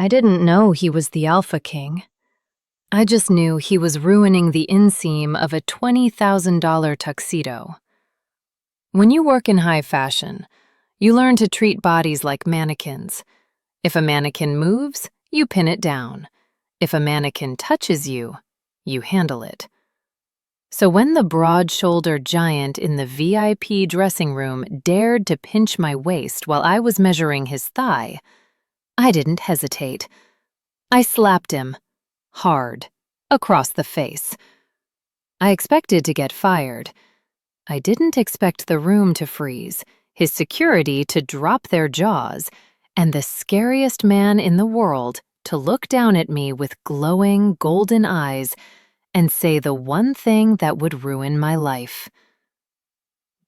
I didn't know he was the Alpha King. I just knew he was ruining the inseam of a $20,000 tuxedo. When you work in high fashion, you learn to treat bodies like mannequins. If a mannequin moves, you pin it down. If a mannequin touches you, you handle it. So when the broad-shouldered giant in the VIP dressing room dared to pinch my waist while I was measuring his thigh, I didn't hesitate. I slapped him, hard, across the face. I expected to get fired. I didn't expect the room to freeze, his security to drop their jaws, and the scariest man in the world to look down at me with glowing golden eyes and say the one thing that would ruin my life.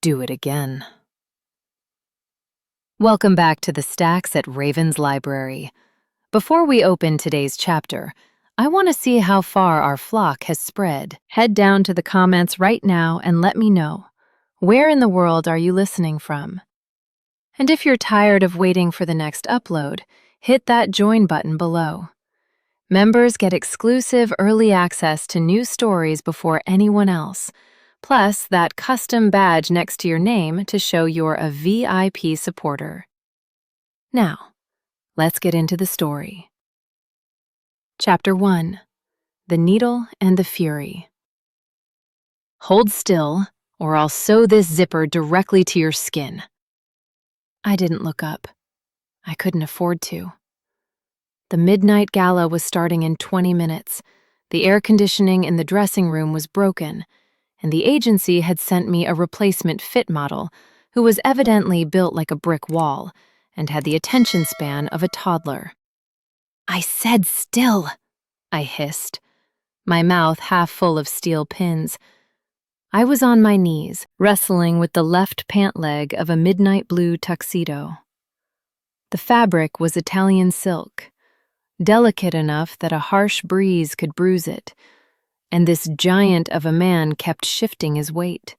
Do it again. Welcome back to the Stacks at Raven's Library. Before we open today's chapter, I want to see how far our flock has spread. Head down to the comments right now and let me know. Where in the world are you listening from? And if you're tired of waiting for the next upload, hit that join button below. Members get exclusive early access to new stories before anyone else, plus that custom badge next to your name to show you're a VIP supporter. Now, let's get into the story. Chapter 1. The Needle and the Fury. Hold still, or I'll sew this zipper directly to your skin. I didn't look up. I couldn't afford to. The midnight gala was starting in 20 minutes. The air conditioning in the dressing room was broken, and the agency had sent me a replacement fit model who was evidently built like a brick wall and had the attention span of a toddler. I said still, I hissed, my mouth half full of steel pins. I was on my knees, wrestling with the left pant leg of a midnight blue tuxedo. The fabric was Italian silk, delicate enough that a harsh breeze could bruise it, and this giant of a man kept shifting his weight.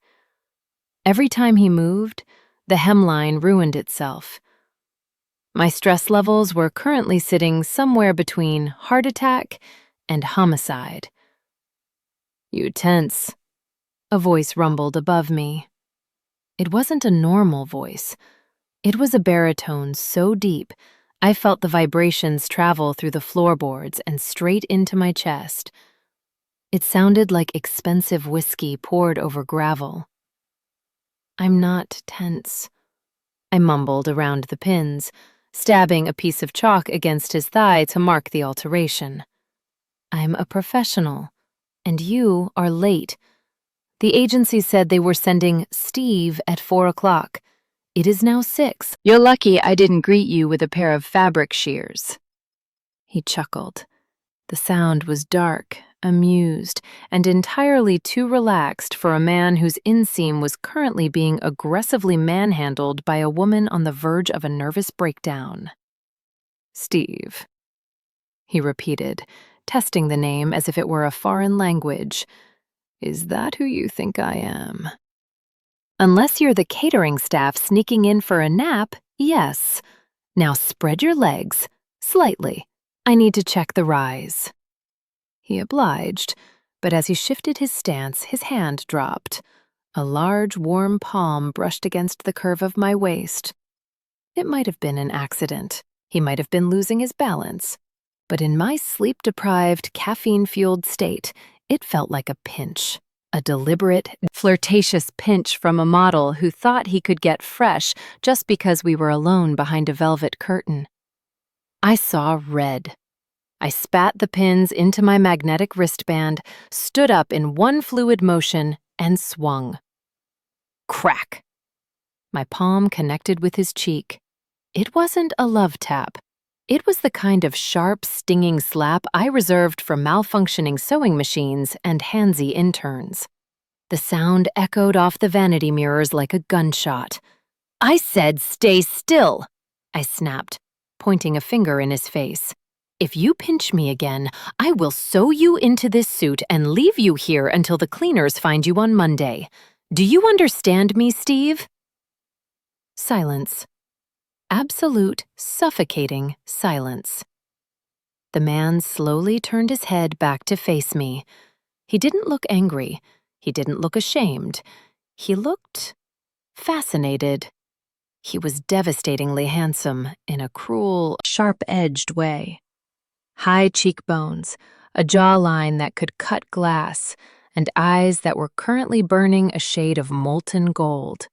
Every time he moved, the hemline ruined itself. My stress levels were currently sitting somewhere between heart attack and homicide. You tense, a voice rumbled above me. It wasn't a normal voice. It was a baritone so deep, I felt the vibrations travel through the floorboards and straight into my chest. It sounded like expensive whiskey poured over gravel. I'm not tense, I mumbled around the pins, stabbing a piece of chalk against his thigh to mark the alteration. I'm a professional, and you are late. The agency said they were sending Steve at 4 o'clock. It is now 6. You're lucky I didn't greet you with a pair of fabric shears. He chuckled. The sound was dark, amused, and entirely too relaxed for a man whose inseam was currently being aggressively manhandled by a woman on the verge of a nervous breakdown. Steve, he repeated, testing the name as if it were a foreign language. Is that who you think I am? Unless you're the catering staff sneaking in for a nap, yes. Now spread your legs, slightly. I need to check the rise. He obliged, but as he shifted his stance, his hand dropped. A large, warm palm brushed against the curve of my waist. It might have been an accident. He might have been losing his balance. But in my sleep-deprived, caffeine-fueled state, it felt like a pinch. A deliberate, flirtatious pinch from a model who thought he could get fresh just because we were alone behind a velvet curtain. I saw red. I spat the pins into my magnetic wristband, stood up in one fluid motion, and swung. Crack! My palm connected with his cheek. It wasn't a love tap. It was the kind of sharp, stinging slap I reserved for malfunctioning sewing machines and handsy interns. The sound echoed off the vanity mirrors like a gunshot. I said, "Stay still," I snapped, pointing a finger in his face. If you pinch me again, I will sew you into this suit and leave you here until the cleaners find you on Monday. Do you understand me, Steve? Silence. Absolute, suffocating silence. The man slowly turned his head back to face me. He didn't look angry. He didn't look ashamed. He looked fascinated. He was devastatingly handsome in a cruel, sharp-edged way. High cheekbones, a jawline that could cut glass, and eyes that were currently burning a shade of molten gold.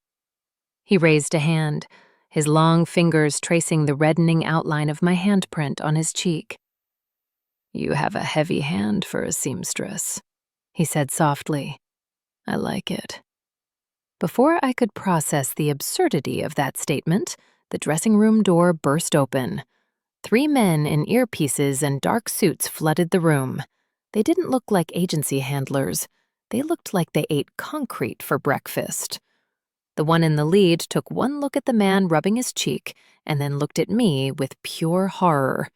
He raised a hand, his long fingers tracing the reddening outline of my handprint on his cheek. "You have a heavy hand for a seamstress," he said softly. "I like it." Before I could process the absurdity of that statement, the dressing room door burst open. 3 men in earpieces and dark suits flooded the room. They didn't look like agency handlers. They looked like they ate concrete for breakfast. The one in the lead took one look at the man rubbing his cheek and then looked at me with pure horror.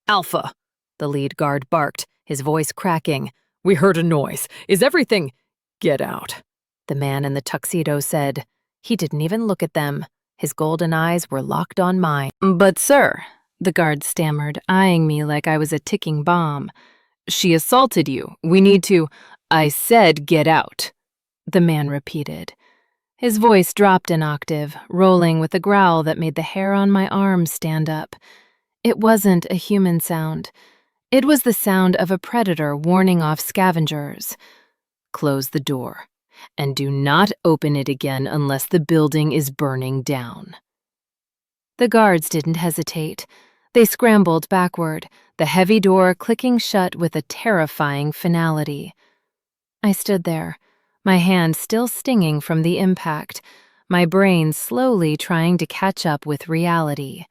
"Alpha," the lead guard barked, his voice cracking. "We heard a noise. Is everything—" "Get out," the man in the tuxedo said. He didn't even look at them. His golden eyes were locked on mine. "But sir," the guard stammered, eyeing me like I was a ticking bomb. "She assaulted you. We need to—" "I said get out," the man repeated. His voice dropped an octave, rolling with a growl that made the hair on my arms stand up. It wasn't a human sound. It was the sound of a predator warning off scavengers. "Close the door, and do not open it again unless the building is burning down." The guards didn't hesitate. They scrambled backward, the heavy door clicking shut with a terrifying finality. I stood there, my hand still stinging from the impact, my brain slowly trying to catch up with reality.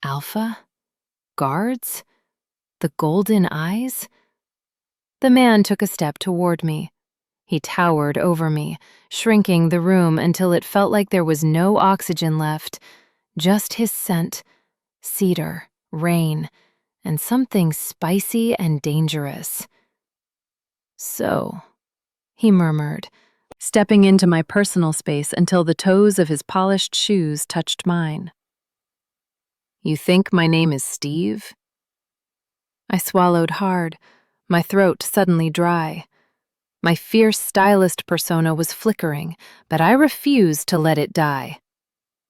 Alpha? Guards? The golden eyes? The man took a step toward me. He towered over me, shrinking the room until it felt like there was no oxygen left, just his scent, cedar, rain, and something spicy and dangerous. "So," he murmured, stepping into my personal space until the toes of his polished shoes touched mine. "You think my name is Steve?" I swallowed hard, my throat suddenly dry. My fierce stylist persona was flickering, but I refused to let it die.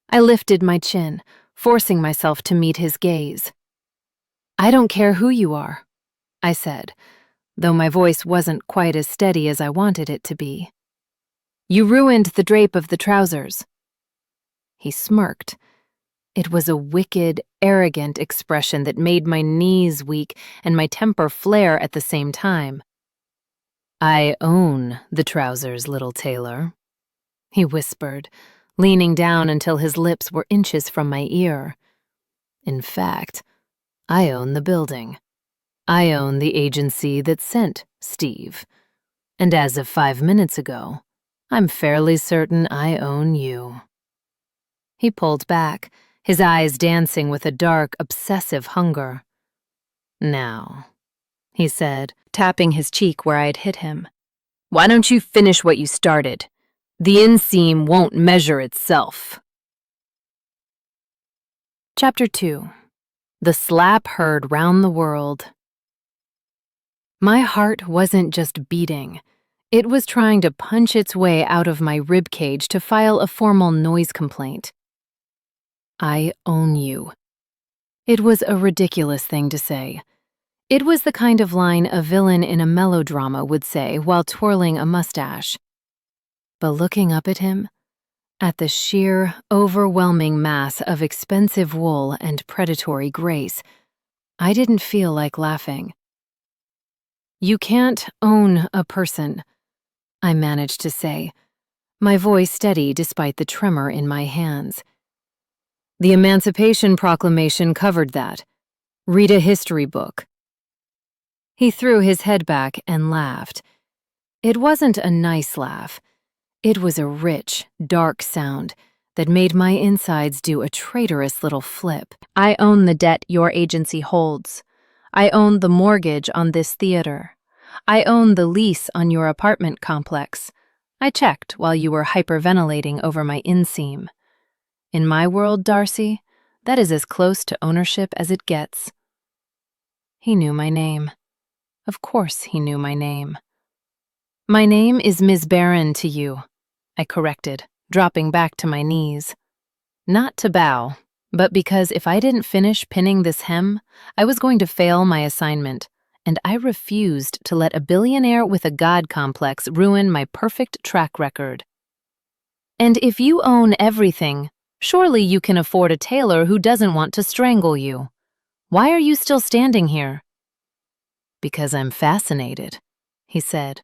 I lifted my chin, forcing myself to meet his gaze. "I don't care who you are," I said, though my voice wasn't quite as steady as I wanted it to be. "You ruined the drape of the trousers." He smirked. It was a wicked, arrogant expression that made my knees weak and my temper flare at the same time. "I own the trousers, little tailor," he whispered, leaning down until his lips were inches from my ear. "In fact, I own the building. I own the agency that sent Steve. And as of 5 minutes ago, I'm fairly certain I own you." He pulled back, his eyes dancing with a dark, obsessive hunger. "Now," he said, tapping his cheek where I'd hit him, "why don't you finish what you started? The inseam won't measure itself." Chapter 2. The Slap Heard Round the World. My heart wasn't just beating. It was trying to punch its way out of my ribcage to file a formal noise complaint. "I own you." It was a ridiculous thing to say. It was the kind of line a villain in a melodrama would say while twirling a mustache. But looking up at him, at the sheer, overwhelming mass of expensive wool and predatory grace, I didn't feel like laughing. "You can't own a person," I managed to say, my voice steady despite the tremor in my hands. "The Emancipation Proclamation covered that. Read a history book." He threw his head back and laughed. It wasn't a nice laugh. It was a rich, dark sound that made my insides do a traitorous little flip. "I own the debt your agency holds. I own the mortgage on this theater. I own the lease on your apartment complex. I checked while you were hyperventilating over my inseam. In my world, Darcy, that is as close to ownership as it gets." He knew my name. Of course he knew my name. My name is Ms. Barron to you, I corrected, dropping back to my knees. Not to bow, but because if I didn't finish pinning this hem, I was going to fail my assignment, and I refused to let a billionaire with a god complex ruin my perfect track record. And if you own everything, surely you can afford a tailor who doesn't want to strangle you. Why are you still standing here? Because I'm fascinated, he said.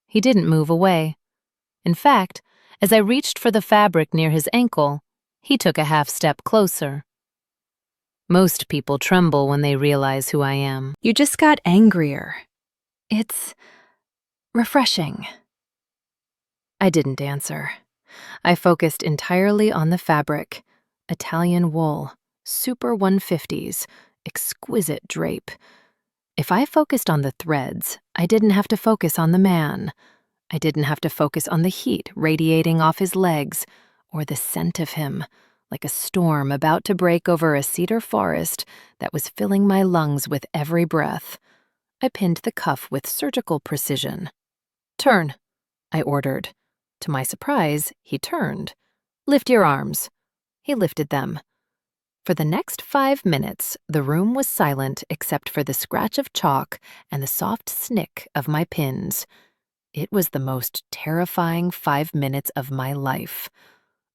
He didn't move away. In fact, as I reached for the fabric near his ankle, he took a half step closer. Most people tremble when they realize who I am. You just got angrier. It's refreshing. I didn't answer. I focused entirely on the fabric. Italian wool, super 150s, exquisite drape. If I focused on the threads, I didn't have to focus on the man. I didn't have to focus on the heat radiating off his legs, or the scent of him, like a storm about to break over a cedar forest that was filling my lungs with every breath. I pinned the cuff with surgical precision. Turn, I ordered. To my surprise, he turned. Lift your arms. He lifted them. For the next 5 minutes, the room was silent except for the scratch of chalk and the soft snick of my pins. It was the most terrifying 5 minutes of my life.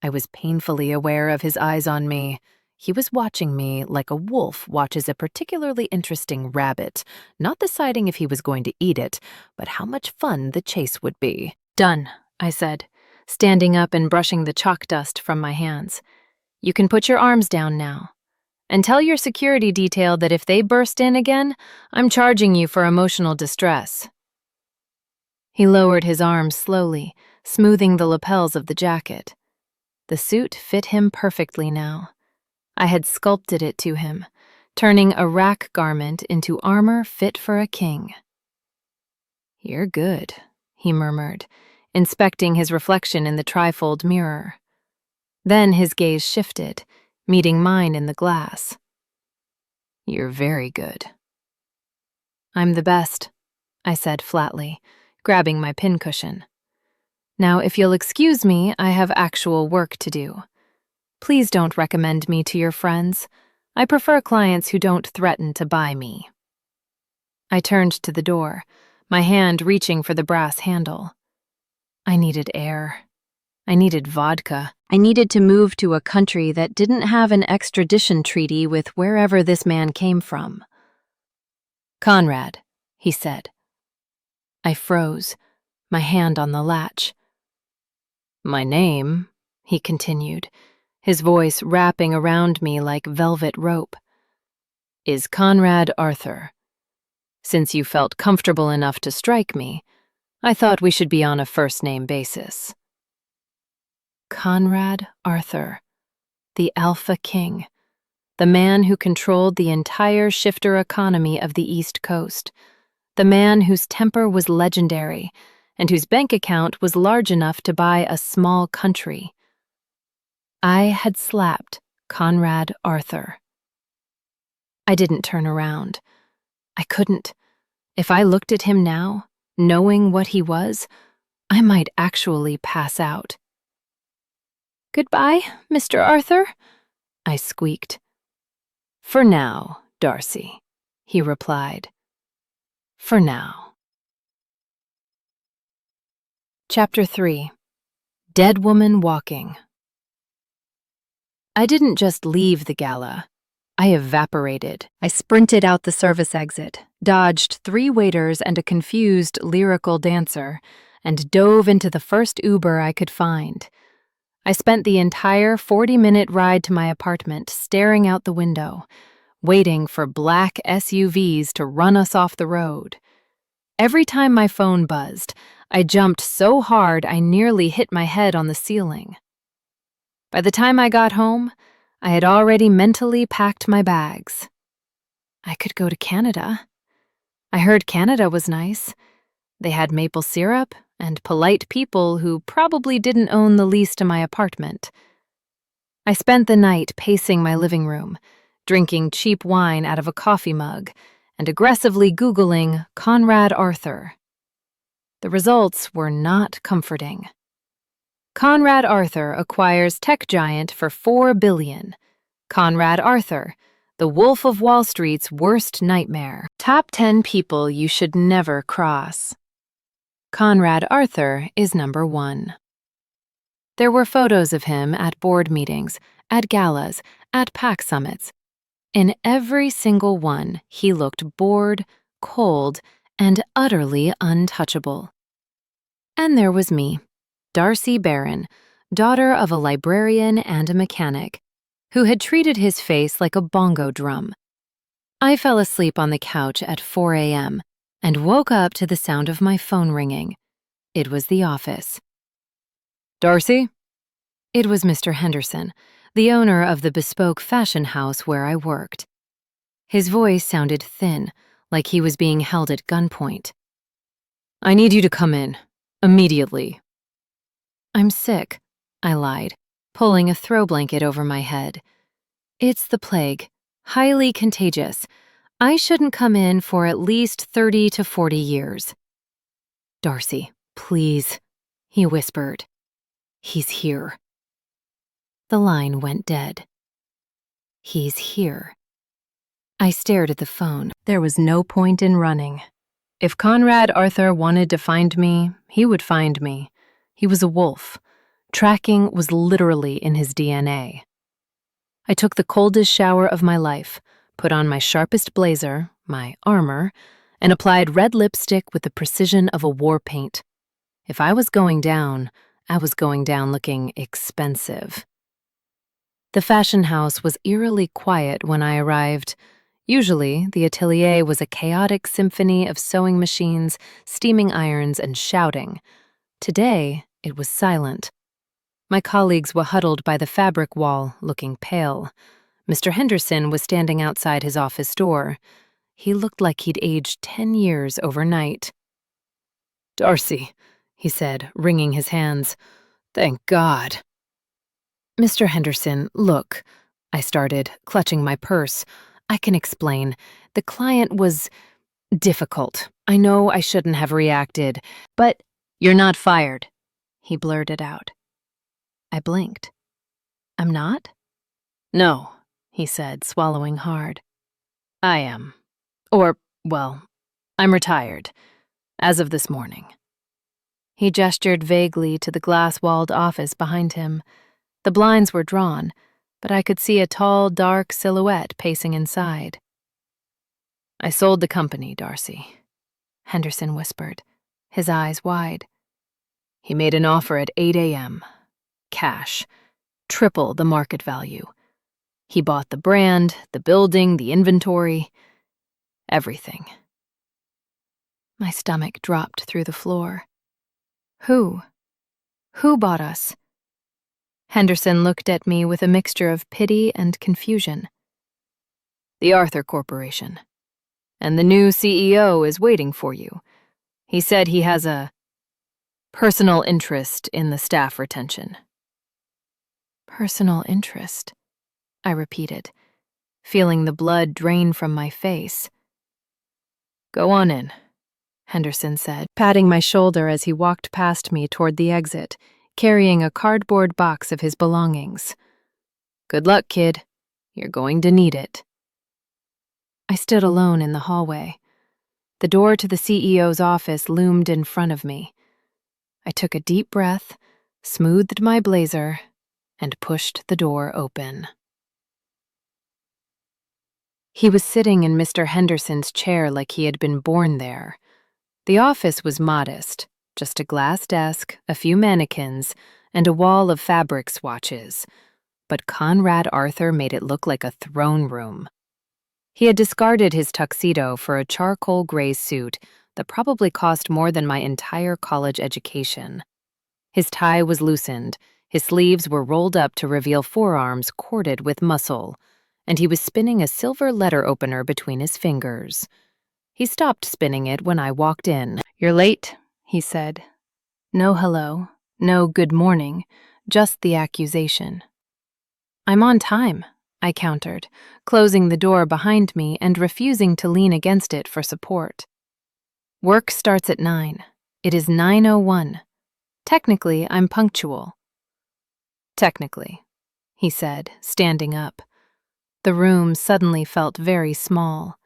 I was painfully aware of his eyes on me. He was watching me like a wolf watches a particularly interesting rabbit, not deciding if he was going to eat it, but how much fun the chase would be. Done, I said, standing up and brushing the chalk dust from my hands. You can put your arms down now. And tell your security detail that if they burst in again, I'm charging you for emotional distress. He lowered his arms slowly, smoothing the lapels of the jacket. The suit fit him perfectly now. I had sculpted it to him, turning a rack garment into armor fit for a king. You're good, he murmured, inspecting his reflection in the trifold mirror. Then his gaze shifted, meeting mine in the glass. You're very good. I'm the best, I said flatly, grabbing my pincushion. Now, if you'll excuse me, I have actual work to do. Please don't recommend me to your friends. I prefer clients who don't threaten to buy me. I turned to the door, my hand reaching for the brass handle. I needed air. I needed vodka. I needed to move to a country that didn't have an extradition treaty with wherever this man came from. Conrad, he said. I froze, my hand on the latch. My name, he continued, his voice wrapping around me like velvet rope, is Conrad Arthur. Since you felt comfortable enough to strike me, I thought we should be on a first-name basis. Conrad Arthur, the Alpha King, the man who controlled the entire shifter economy of the East Coast, the man whose temper was legendary and whose bank account was large enough to buy a small country. I had slapped Conrad Arthur. I didn't turn around. I couldn't. If I looked at him now, knowing what he was, I might actually pass out. Goodbye, Mr. Arthur, I squeaked. For now, Darcy, he replied. For now. Chapter 3. Dead Woman Walking. I didn't just leave the gala. I evaporated. I sprinted out the service exit, dodged 3 waiters and a confused lyrical dancer, and dove into the first Uber I could find. I spent the entire 40-minute ride to my apartment staring out the window, waiting for black SUVs to run us off the road. Every time my phone buzzed, I jumped so hard I nearly hit my head on the ceiling. By the time I got home, I had already mentally packed my bags. I could go to Canada. I heard Canada was nice. They had maple syrup and polite people who probably didn't own the lease to my apartment. I spent the night pacing my living room, drinking cheap wine out of a coffee mug, and aggressively Googling Conrad Arthur. The results were not comforting. Conrad Arthur acquires tech giant for $4 billion. Conrad Arthur, the Wolf of Wall Street's worst nightmare. Top 10 people you should never cross. Conrad Arthur is number 1. There were photos of him at board meetings, at galas, at PAC summits. In every single one, he looked bored, cold, and utterly untouchable. And there was me, Darcy Barron, daughter of a librarian and a mechanic, who had treated his face like a bongo drum. I fell asleep on the couch at 4 a.m. and woke up to the sound of my phone ringing. It was the office. "Darcy?" It was Mr. Henderson, the owner of the bespoke fashion house where I worked. His voice sounded thin, like he was being held at gunpoint. "I need you to come in, immediately." "I'm sick," I lied, pulling a throw blanket over my head. "It's the plague, highly contagious. I shouldn't come in for at least 30 to 40 years. "Darcy, please," he whispered. "He's here." The line went dead. He's here. I stared at the phone. There was no point in running. If Conrad Arthur wanted to find me, he would find me. He was a wolf. Tracking was literally in his DNA. I took the coldest shower of my life, put on my sharpest blazer, my armor, and applied red lipstick with the precision of a war paint. If I was going down, I was going down looking expensive. The fashion house was eerily quiet when I arrived. Usually, the atelier was a chaotic symphony of sewing machines, steaming irons, and shouting. Today, it was silent. My colleagues were huddled by the fabric wall, looking pale. Mr. Henderson was standing outside his office door. He looked like he'd aged 10 years overnight. "Darcy," he said, wringing his hands. "Thank God." "Mr. Henderson, look," I started, clutching my purse. "I can explain. The client was difficult. I know I shouldn't have reacted, but—" "You're not fired," he blurted out. I blinked. "I'm not?" "No," he said, swallowing hard. "I am. Or, well, I'm retired. As of this morning." He gestured vaguely to the glass-walled office behind him. The blinds were drawn, but I could see a tall, dark silhouette pacing inside. "I sold the company, Darcy," Henderson whispered, his eyes wide. "He made an offer at 8 a.m. Cash. Triple the market value. He bought the brand, the building, the inventory, everything." My stomach dropped through the floor. Who? Who bought us? Henderson looked at me with a mixture of pity and confusion. "The Arthur Corporation. And the new CEO is waiting for you. He said he has a personal interest in the staff retention." "Personal interest," I repeated, feeling the blood drain from my face. "Go on in," Henderson said, patting my shoulder as he walked past me toward the exit, carrying a cardboard box of his belongings. "Good luck, kid. You're going to need it." I stood alone in the hallway. The door to the CEO's office loomed in front of me. I took a deep breath, smoothed my blazer, and pushed the door open. He was sitting in Mr. Henderson's chair like he had been born there. The office was modest, just a glass desk, a few mannequins, and a wall of fabric swatches. But Conrad Arthur made it look like a throne room. He had discarded his tuxedo for a charcoal gray suit that probably cost more than my entire college education. His tie was loosened, his sleeves were rolled up to reveal forearms corded with muscle, and he was spinning a silver letter opener between his fingers. He stopped spinning it when I walked in. "You're late," he said. No hello, no good morning, just the accusation. "I'm on time," I countered, closing the door behind me and refusing to lean against it for support. Work starts at 9. It is 9:01. Technically, I'm punctual. Technically, he said, standing up. The room suddenly felt very small.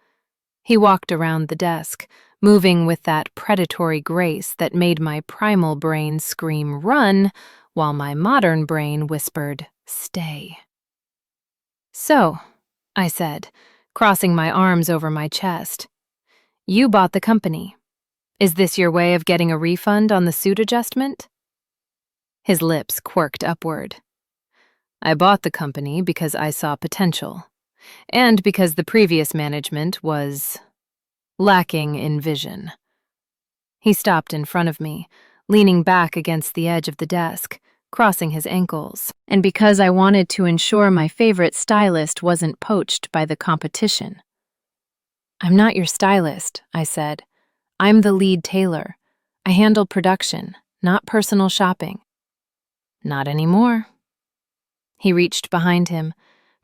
He walked around the desk, moving with that predatory grace that made my primal brain scream "run," while my modern brain whispered "stay." "So," I said, crossing my arms over my chest, "you bought the company. Is this your way of getting a refund on the suit adjustment?" His lips quirked upward. "I bought the company because I saw potential, and because the previous management was lacking in vision." He stopped in front of me, leaning back against the edge of the desk, crossing his ankles, and because I wanted to ensure my favorite stylist wasn't poached by the competition. "I'm not your stylist," I said. "I'm the lead tailor. I handle production, not personal shopping." "Not anymore." He reached behind him,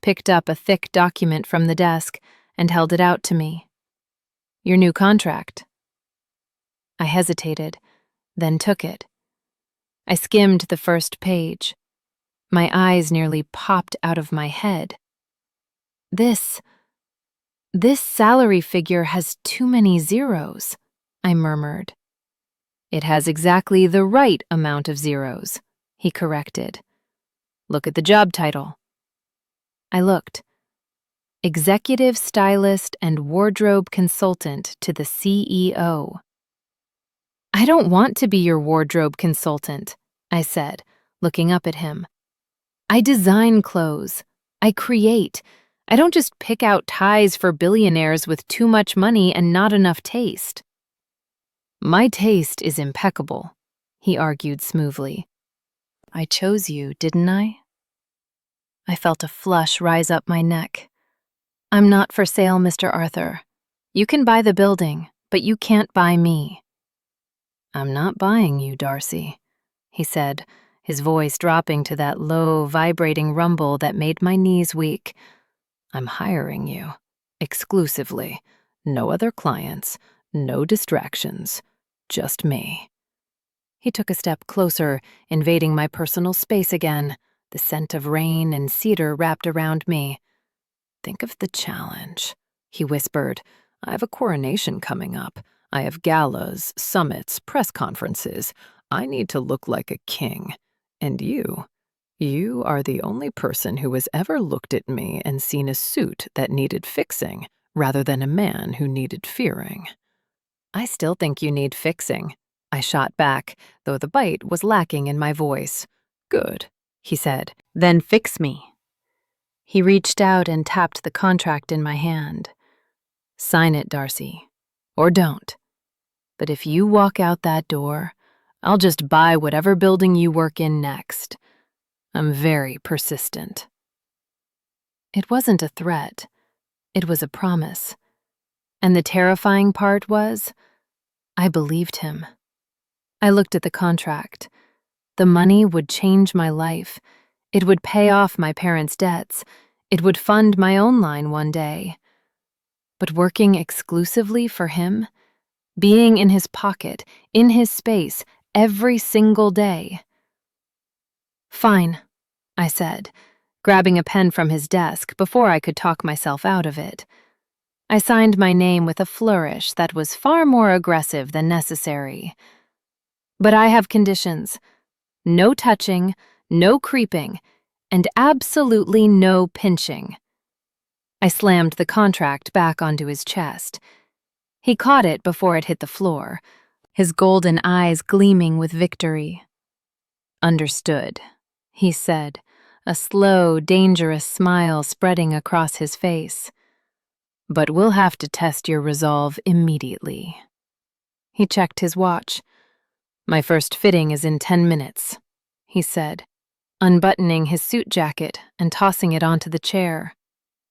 picked up a thick document from the desk, and held it out to me. "Your new contract." I hesitated, then took it. I skimmed the first page. My eyes nearly popped out of my head. This salary figure has too many zeros," I murmured. "It has exactly the right amount of zeros," he corrected. "Look at the job title." I looked. Executive Stylist and Wardrobe Consultant to the CEO. "I don't want to be your wardrobe consultant," I said, looking up at him. "I design clothes. I create. I don't just pick out ties for billionaires with too much money and not enough taste." "My taste is impeccable," he argued smoothly. "I chose you, didn't I?" I felt a flush rise up my neck. "I'm not for sale, Mr. Arthur. You can buy the building, but you can't buy me." "I'm not buying you, Darcy," he said, his voice dropping to that low, vibrating rumble that made my knees weak. "I'm hiring you, exclusively. No other clients, no distractions, just me." He took a step closer, invading my personal space again, the scent of rain and cedar wrapped around me. "Think of the challenge," he whispered. "I have a coronation coming up. I have galas, summits, press conferences. I need to look like a king. And you are the only person who has ever looked at me and seen a suit that needed fixing rather than a man who needed fearing." "I still think you need fixing," I shot back, though the bite was lacking in my voice. "Good," he said. "Then fix me." He reached out and tapped the contract in my hand. "Sign it, Darcy. Or don't. But if you walk out that door, I'll just buy whatever building you work in next. I'm very persistent." It wasn't a threat. It was a promise. And the terrifying part was, I believed him. I looked at the contract. The money would change my life. It would pay off my parents' debts. It would fund my own line one day. But working exclusively for him, being in his pocket, in his space, every single day. "Fine," I said, grabbing a pen from his desk before I could talk myself out of it. I signed my name with a flourish that was far more aggressive than necessary. "But I have conditions. No touching, no creeping, and absolutely no pinching." I slammed the contract back onto his chest. He caught it before it hit the floor, his golden eyes gleaming with victory. "Understood," he said, a slow, dangerous smile spreading across his face. "But we'll have to test your resolve immediately." He checked his watch. "My first fitting is in 10 minutes, he said, unbuttoning his suit jacket and tossing it onto the chair.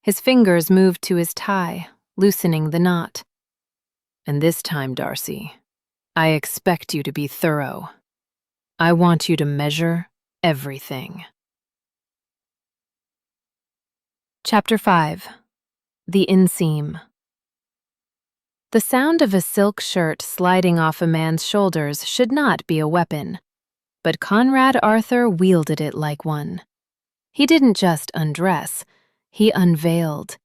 His fingers moved to his tie, loosening the knot. "And this time, Darcy, I expect you to be thorough. I want you to measure everything." Chapter 5. The Inseam. The sound of a silk shirt sliding off a man's shoulders should not be a weapon, but Conrad Arthur wielded it like one. He didn't just undress, he unveiled.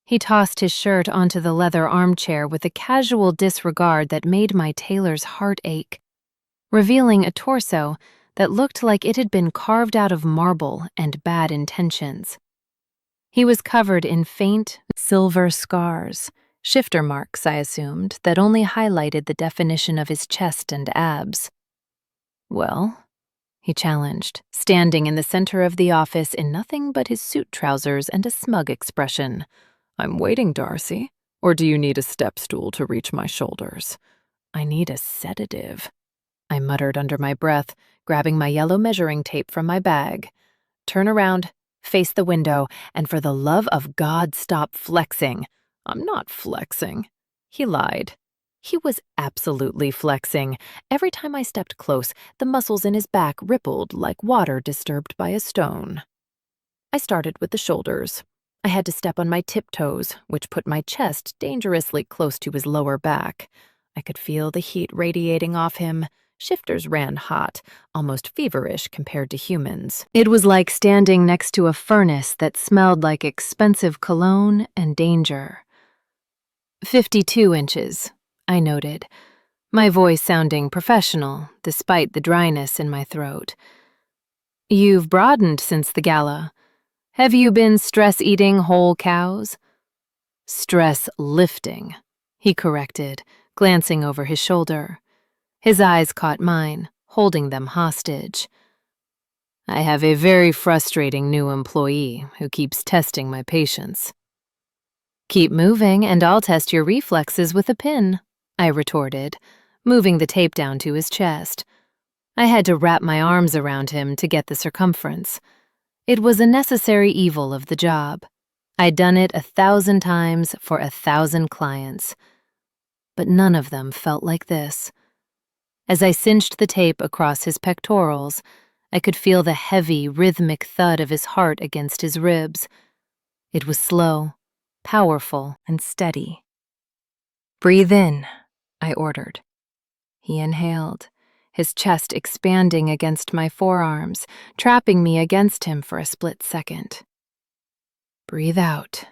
He tossed his shirt onto the leather armchair with a casual disregard that made my tailor's heart ache, revealing a torso that looked like it had been carved out of marble and bad intentions. He was covered in faint, silver scars, shifter marks, I assumed, that only highlighted the definition of his chest and abs. "Well?" he challenged, standing in the center of the office in nothing but his suit trousers and a smug expression. "I'm waiting, Darcy. Or do you need a step stool to reach my shoulders?" "I need a sedative," I muttered under my breath, grabbing my yellow measuring tape from my bag. "Turn around, face the window, and for the love of God, stop flexing." "I'm not flexing." He lied. He was absolutely flexing. Every time I stepped close, the muscles in his back rippled like water disturbed by a stone. I started with the shoulders. I had to step on my tiptoes, which put my chest dangerously close to his lower back. I could feel the heat radiating off him. Shifters ran hot, almost feverish compared to humans. It was like standing next to a furnace that smelled like expensive cologne and danger. 52 inches, I noted, my voice sounding professional despite the dryness in my throat. "You've broadened since the gala. Have you been stress-eating whole cows?" "Stress-lifting," he corrected, glancing over his shoulder. His eyes caught mine, holding them hostage. "I have a very frustrating new employee who keeps testing my patience." "Keep moving and I'll test your reflexes with a pin," I retorted, moving the tape down to his chest. I had to wrap my arms around him to get the circumference. It was a necessary evil of the job. I'd done it 1,000 times for 1,000 clients. But none of them felt like this. As I cinched the tape across his pectorals, I could feel the heavy, rhythmic thud of his heart against his ribs. It was slow, powerful, and steady. "Breathe in," I ordered. He inhaled, his chest expanding against my forearms, trapping me against him for a split second. "Breathe out."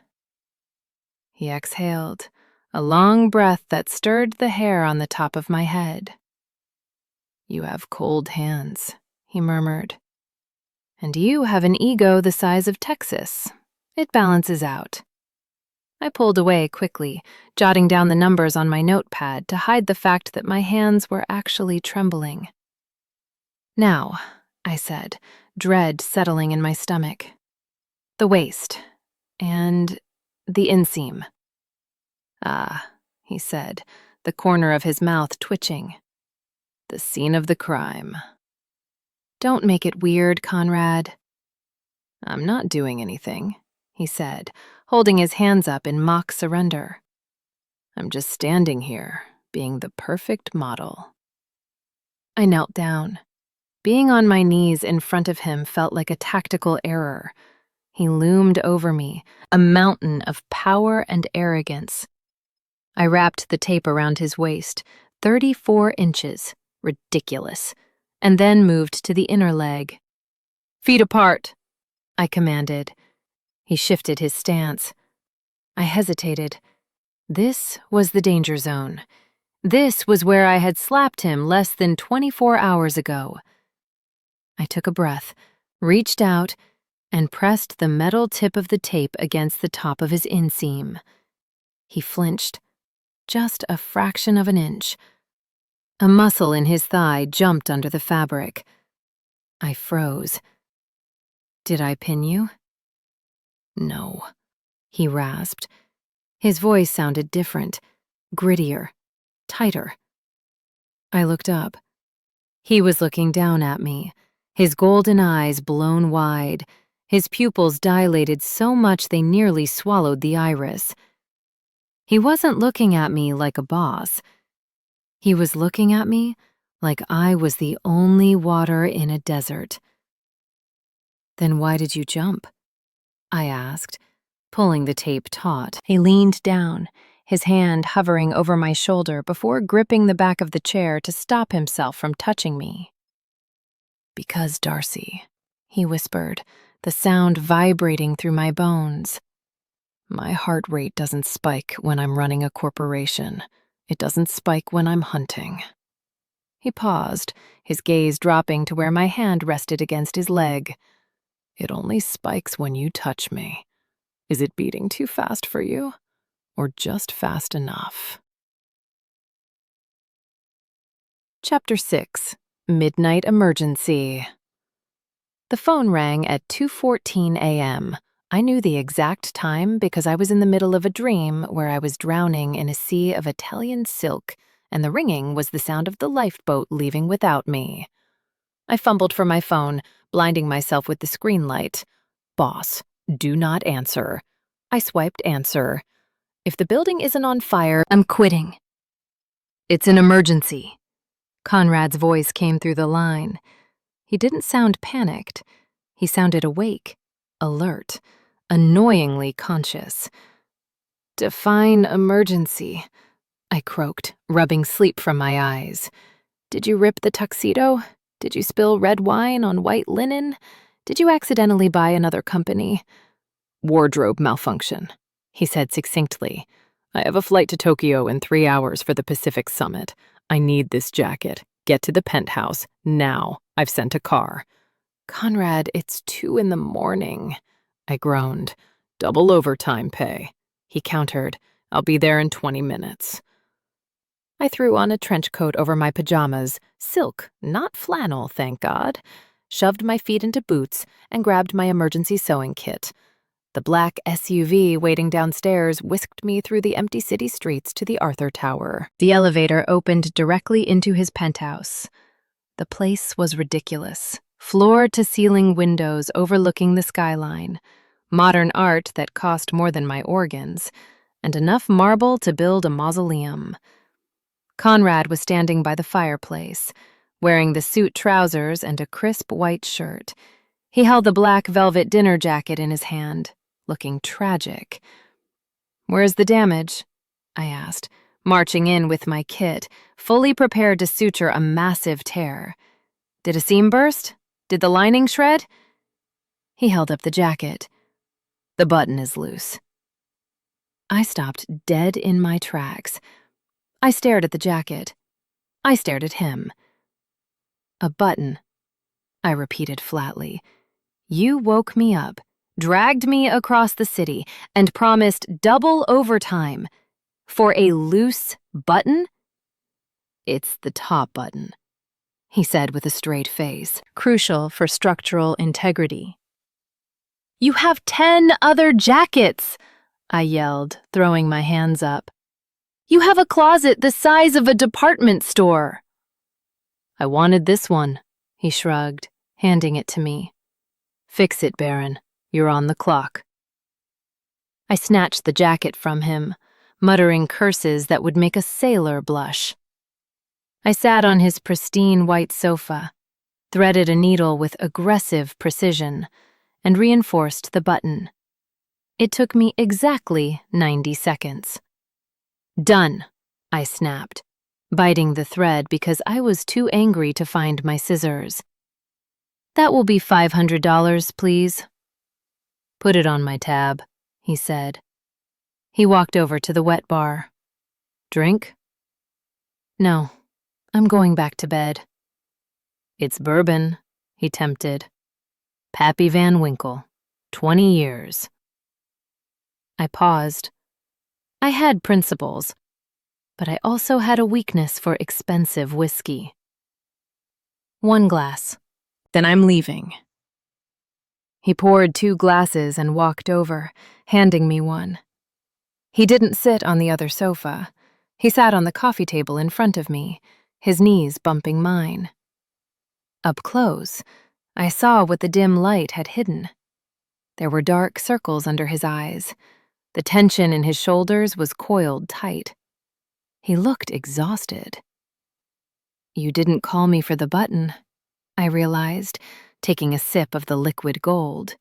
He exhaled, a long breath that stirred the hair on the top of my head. "You have cold hands," he murmured. "And you have an ego the size of Texas. It balances out." I pulled away quickly, jotting down the numbers on my notepad to hide the fact that my hands were actually trembling. "Now," I said, dread settling in my stomach. "The waist. And the inseam." "Ah," he said, the corner of his mouth twitching. "The scene of the crime." "Don't make it weird, Conrad." "I'm not doing anything," he said, holding his hands up in mock surrender. "I'm just standing here, being the perfect model." I knelt down. Being on my knees in front of him felt like a tactical error. He loomed over me, a mountain of power and arrogance. I wrapped the tape around his waist, 34 inches. Ridiculous. And then moved to the inner leg. "Feet apart," I commanded. He shifted his stance. I hesitated. This was the danger zone. This was where I had slapped him less than 24 hours ago. I took a breath, reached out, and pressed the metal tip of the tape against the top of his inseam. He flinched, just a fraction of an inch. A muscle in his thigh jumped under the fabric. I froze. "Did I pin you?" "No," he rasped. His voice sounded different, grittier, tighter. I looked up. He was looking down at me, his golden eyes blown wide, his pupils dilated so much they nearly swallowed the iris. He wasn't looking at me like a boss. He was looking at me like I was the only water in a desert. "Then why did you jump?" I asked, pulling the tape taut. He leaned down, his hand hovering over my shoulder before gripping the back of the chair to stop himself from touching me. "Because, Darcy," he whispered, the sound vibrating through my bones. "My heart rate doesn't spike when I'm running a corporation. It doesn't spike when I'm hunting." He paused, his gaze dropping to where my hand rested against his leg. "It only spikes when you touch me. Is it beating too fast for you? Or just fast enough?" Chapter 6. Midnight Emergency. The phone rang at 2:14 a.m. I knew the exact time because I was in the middle of a dream where I was drowning in a sea of Italian silk, and the ringing was the sound of the lifeboat leaving without me. I fumbled for my phone, blinding myself with the screen light. "Boss, do not answer." I swiped answer. "If the building isn't on fire, I'm quitting." "It's an emergency." Conrad's voice came through the line. He didn't sound panicked. He sounded awake, alert, annoyingly conscious. "Define emergency," I croaked, rubbing sleep from my eyes. "Did you rip the tuxedo? Did you spill red wine on white linen? Did you accidentally buy another company?" "Wardrobe malfunction," he said succinctly. "I have a flight to Tokyo in 3 hours for the Pacific Summit. I need this jacket. Get to the penthouse, now. I've sent a car." "Conrad, it's 2 a.m, I groaned. "Double overtime pay," he countered. "I'll be there in 20 minutes. I threw on a trench coat over my pajamas, silk, not flannel, thank God, shoved my feet into boots, and grabbed my emergency sewing kit. The black SUV waiting downstairs whisked me through the empty city streets to the Arthur Tower. The elevator opened directly into his penthouse. The place was ridiculous. Floor-to-ceiling windows overlooking the skyline, modern art that cost more than my organs, and enough marble to build a mausoleum. Conrad was standing by the fireplace, wearing the suit trousers and a crisp white shirt. He held the black velvet dinner jacket in his hand, looking tragic. "Where's the damage?" I asked, marching in with my kit, fully prepared to suture a massive tear. "Did a seam burst? Did the lining shred?" He held up the jacket. "The button is loose." I stopped dead in my tracks. I stared at the jacket. I stared at him. "A button," I repeated flatly. "You woke me up, dragged me across the city, and promised double overtime for a loose button?" "It's the top button," he said with a straight face, crucial for structural integrity. "You have 10 other jackets," I yelled, throwing my hands up. "You have a closet the size of a department store." "I wanted this one," he shrugged, handing it to me. "Fix it, Barron. You're on the clock." I snatched the jacket from him, muttering curses that would make a sailor blush. I sat on his pristine white sofa, threaded a needle with aggressive precision, and reinforced the button. It took me exactly 90 seconds. "Done," I snapped, biting the thread because I was too angry to find my scissors. "That will be $500, please." "Put it on my tab," he said. He walked over to the wet bar. "Drink?" "No, I'm going back to bed." "It's bourbon," he tempted. "Pappy Van Winkle, 20 years. I paused. I had principles, but I also had a weakness for expensive whiskey. "1 glass, then I'm leaving." He poured 2 glasses and walked over, handing me one. He didn't sit on the other sofa. He sat on the coffee table in front of me, his knees bumping mine. Up close, I saw what the dim light had hidden. There were dark circles under his eyes. The tension in his shoulders was coiled tight. He looked exhausted. "You didn't call me for the button," I realized, taking a sip of the liquid gold.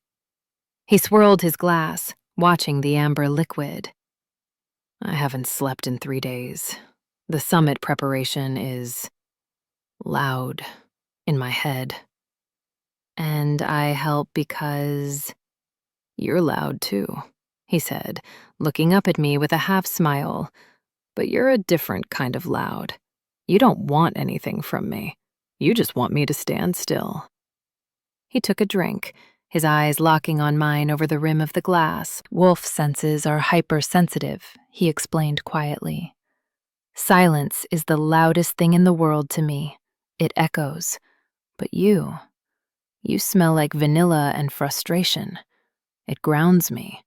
He swirled his glass, watching the amber liquid. I haven't slept in 3 days. The summit preparation is loud in my head. And I help because you're loud too, he said, looking up at me with a half smile. But you're a different kind of loud. You don't want anything from me. You just want me to stand still. He took a drink, his eyes locking on mine over the rim of the glass. Wolf senses are hypersensitive, he explained quietly. Silence is the loudest thing in the world to me. It echoes. But you smell like vanilla and frustration. It grounds me.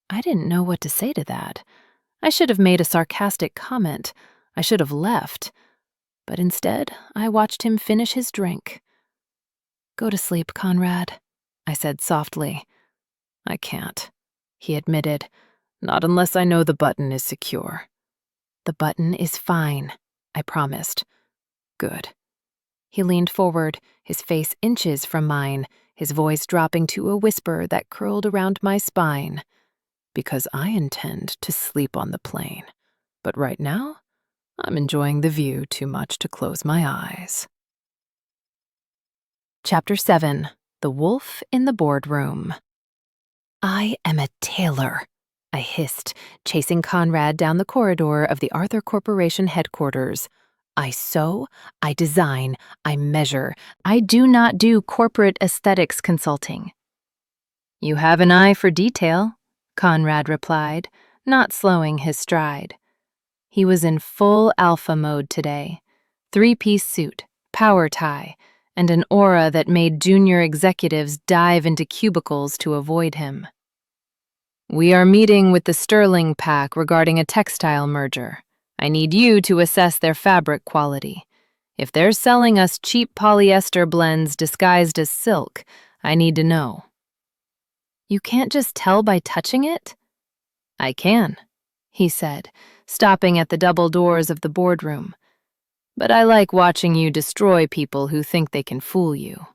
I didn't know what to say to that. I should have made a sarcastic comment. I should have left. But instead, I watched him finish his drink. Go to sleep, Conrad, I said softly. I can't, he admitted. Not unless I know the button is secure. The button is fine, I promised. Good. He leaned forward, his face inches from mine, his voice dropping to a whisper that curled around my spine. Because I intend to sleep on the plane. But right now, I'm enjoying the view too much to close my eyes. Chapter 7. The Wolf in the Boardroom. I am a tailor, I hissed, chasing Conrad down the corridor of the Arthur Corporation headquarters. I sew, I design, I measure. I do not do corporate aesthetics consulting. You have an eye for detail, Conrad replied, not slowing his stride. He was in full alpha mode today. 3-piece suit, power tie, and an aura that made junior executives dive into cubicles to avoid him. We are meeting with the Sterling Pack regarding a textile merger. I need you to assess their fabric quality. If they're selling us cheap polyester blends disguised as silk, I need to know. You can't just tell by touching it? I can, he said, stopping at the double doors of the boardroom. But I like watching you destroy people who think they can fool you.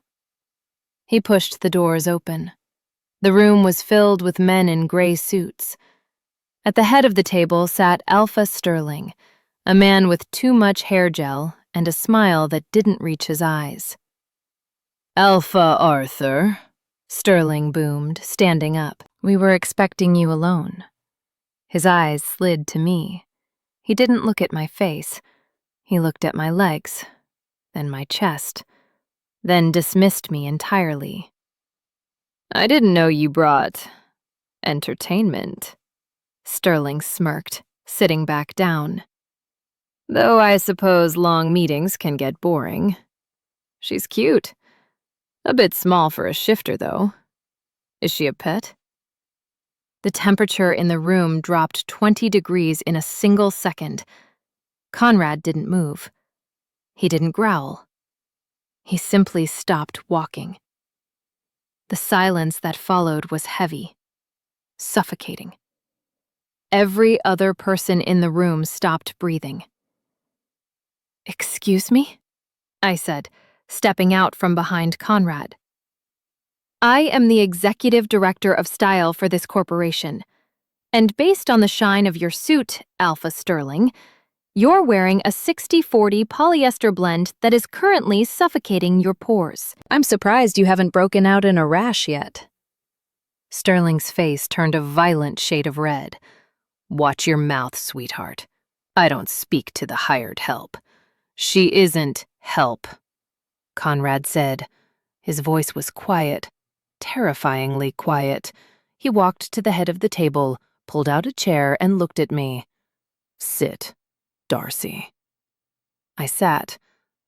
He pushed the doors open. The room was filled with men in gray suits. At the head of the table sat Alpha Sterling, a man with too much hair gel and a smile that didn't reach his eyes. Alpha Arthur, Sterling boomed, standing up. We were expecting you alone. His eyes slid to me. He didn't look at my face. He looked at my legs, then my chest, then dismissed me entirely. I didn't know you brought entertainment, Sterling smirked, sitting back down. Though I suppose long meetings can get boring. She's cute. A bit small for a shifter, though. Is she a pet? The temperature in the room dropped 20 degrees in a single second. Conrad didn't move. He didn't growl. He simply stopped walking. The silence that followed was heavy, suffocating. Every other person in the room stopped breathing. Excuse me? I said, stepping out from behind Conrad. I am the executive director of style for this corporation, and based on the shine of your suit, Alpha Sterling, you're wearing a 60-40 polyester blend that is currently suffocating your pores. I'm surprised you haven't broken out in a rash yet. Sterling's face turned a violent shade of red. Watch your mouth, sweetheart. I don't speak to the hired help. She isn't help, Conrad said. His voice was quiet, terrifyingly quiet. He walked to the head of the table, pulled out a chair, and looked at me. Sit, Darcy. I sat.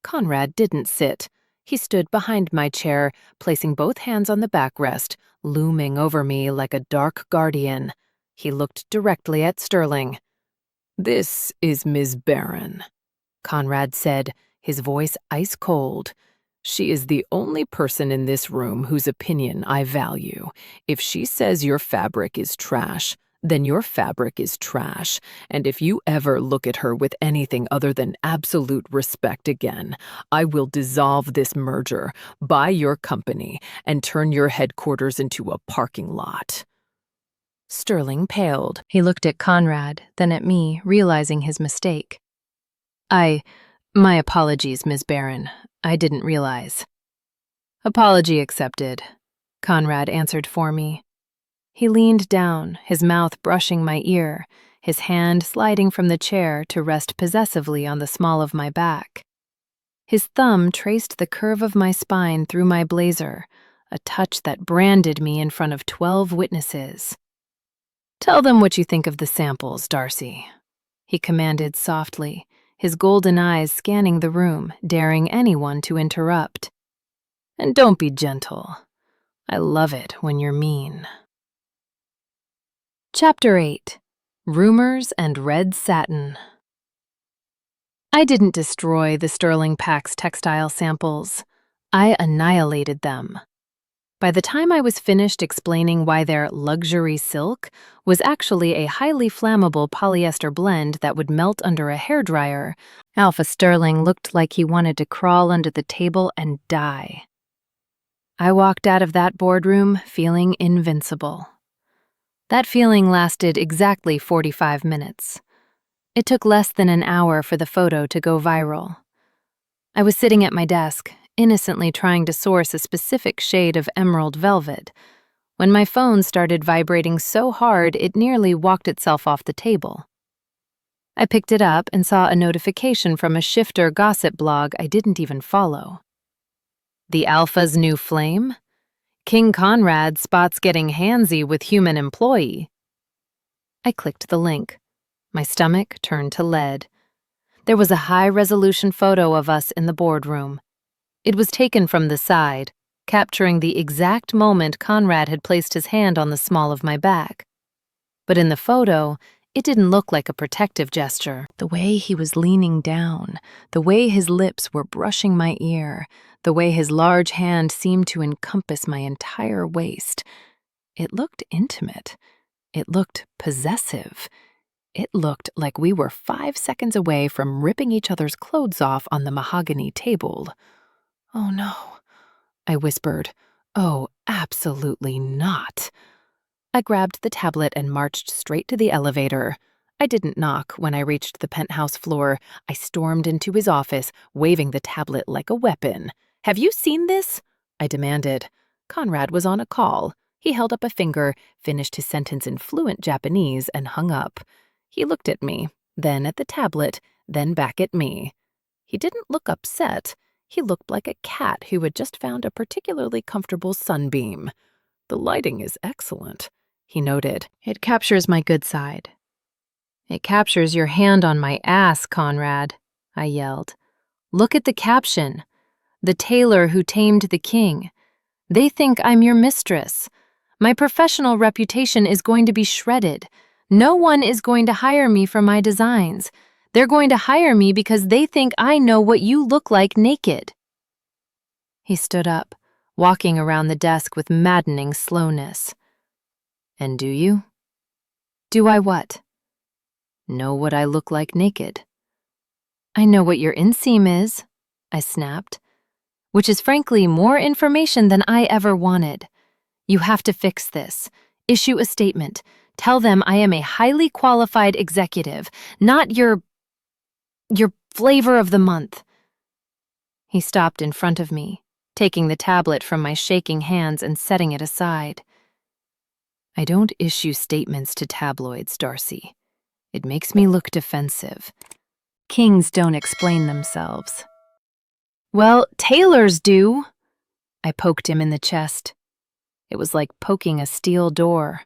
Conrad didn't sit. He stood behind my chair, placing both hands on the backrest, looming over me like a dark guardian. He looked directly at Sterling. This is Ms. Barron, Conrad said, his voice ice cold. She is the only person in this room whose opinion I value. If she says your fabric is trash, then your fabric is trash, and if you ever look at her with anything other than absolute respect again, I will dissolve this merger, buy your company, and turn your headquarters into a parking lot. Sterling paled. He looked at Conrad, then at me, realizing his mistake. My apologies, Ms. Barron. I didn't realize. Apology accepted, Conrad answered for me. He leaned down, his mouth brushing my ear, his hand sliding from the chair to rest possessively on the small of my back. His thumb traced the curve of my spine through my blazer, a touch that branded me in front of 12 witnesses. Tell them what you think of the samples, Darcy, he commanded softly, his golden eyes scanning the room, daring anyone to interrupt. And don't be gentle. I love it when you're mean. Chapter 8. Rumors and Red Satin. I didn't destroy the Sterling Pack's textile samples. I annihilated them. By the time I was finished explaining why their luxury silk was actually a highly flammable polyester blend that would melt under a hairdryer, Alpha Sterling looked like he wanted to crawl under the table and die. I walked out of that boardroom feeling invincible. That feeling lasted exactly 45 minutes. It took less than an hour for the photo to go viral. I was sitting at my desk, innocently trying to source a specific shade of emerald velvet, when my phone started vibrating so hard it nearly walked itself off the table. I picked it up and saw a notification from a shifter gossip blog I didn't even follow. The Alpha's new flame? King Conrad spots getting handsy with human employee. I clicked the link. My stomach turned to lead. There was a high-resolution photo of us in the boardroom. It was taken from the side, capturing the exact moment Conrad had placed his hand on the small of my back. But in the photo, it didn't look like a protective gesture. The way he was leaning down, the way his lips were brushing my ear, the way his large hand seemed to encompass my entire waist. It looked intimate. It looked possessive. It looked like we were 5 seconds away from ripping each other's clothes off on the mahogany table. Oh no, I whispered. Oh, absolutely not. I grabbed the tablet and marched straight to the elevator. I didn't knock when I reached the penthouse floor. I stormed into his office, waving the tablet like a weapon. Have you seen this? I demanded. Conrad was on a call. He held up a finger, finished his sentence in fluent Japanese, and hung up. He looked at me, then at the tablet, then back at me. He didn't look upset. He looked like a cat who had just found a particularly comfortable sunbeam. The lighting is excellent, he noted. It captures my good side. It captures your hand on my ass, Conrad, I yelled. Look at the caption. The tailor who tamed the king. They think I'm your mistress. My professional reputation is going to be shredded. No one is going to hire me for my designs. They're going to hire me because they think I know what you look like naked. He stood up, walking around the desk with maddening slowness. And do you? Do I what? Know what I look like naked. I know what your inseam is, I snapped, which is frankly more information than I ever wanted. You have to fix this. Issue a statement. Tell them I am a highly qualified executive, not your flavor of the month. He stopped in front of me, taking the tablet from my shaking hands and setting it aside. I don't issue statements to tabloids, Darcy. It makes me look defensive. Kings don't explain themselves. Well, tailors do. I poked him in the chest. It was like poking a steel door.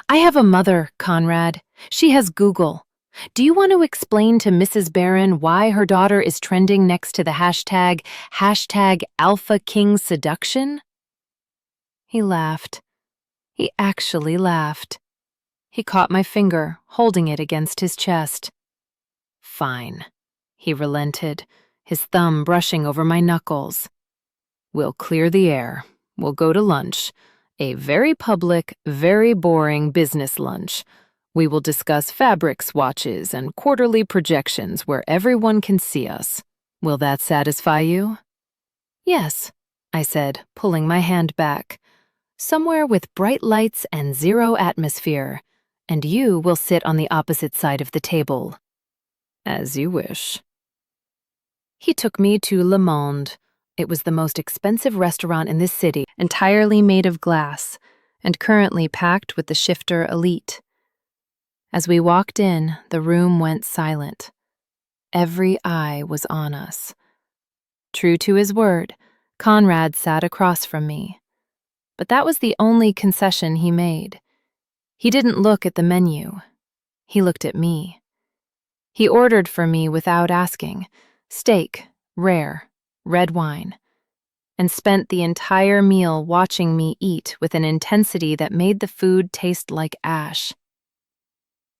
I have a mother, Conrad. She has Google. Do you want to explain to Mrs. Barron why her daughter is trending next to the hashtag Alpha King Seduction? He laughed. He actually laughed. He caught my finger, holding it against his chest. Fine, he relented, his thumb brushing over my knuckles. We'll clear the air. We'll go to lunch. A very public, very boring business lunch. We will discuss fabric swatches and quarterly projections where everyone can see us. Will that satisfy you? Yes, I said, pulling my hand back. somewhere with bright lights and zero atmosphere, and you will sit on the opposite side of the table. As you wish. He took me to Le Monde. It was the most expensive restaurant in this city, entirely made of glass, and currently packed with the shifter elite. As we walked in, the room went silent. Every eye was on us. True to his word, Conrad sat across from me. But that was the only concession he made. He didn't look at the menu. He looked at me. He ordered for me without asking, steak, rare, red wine, and spent the entire meal watching me eat with an intensity that made the food taste like ash.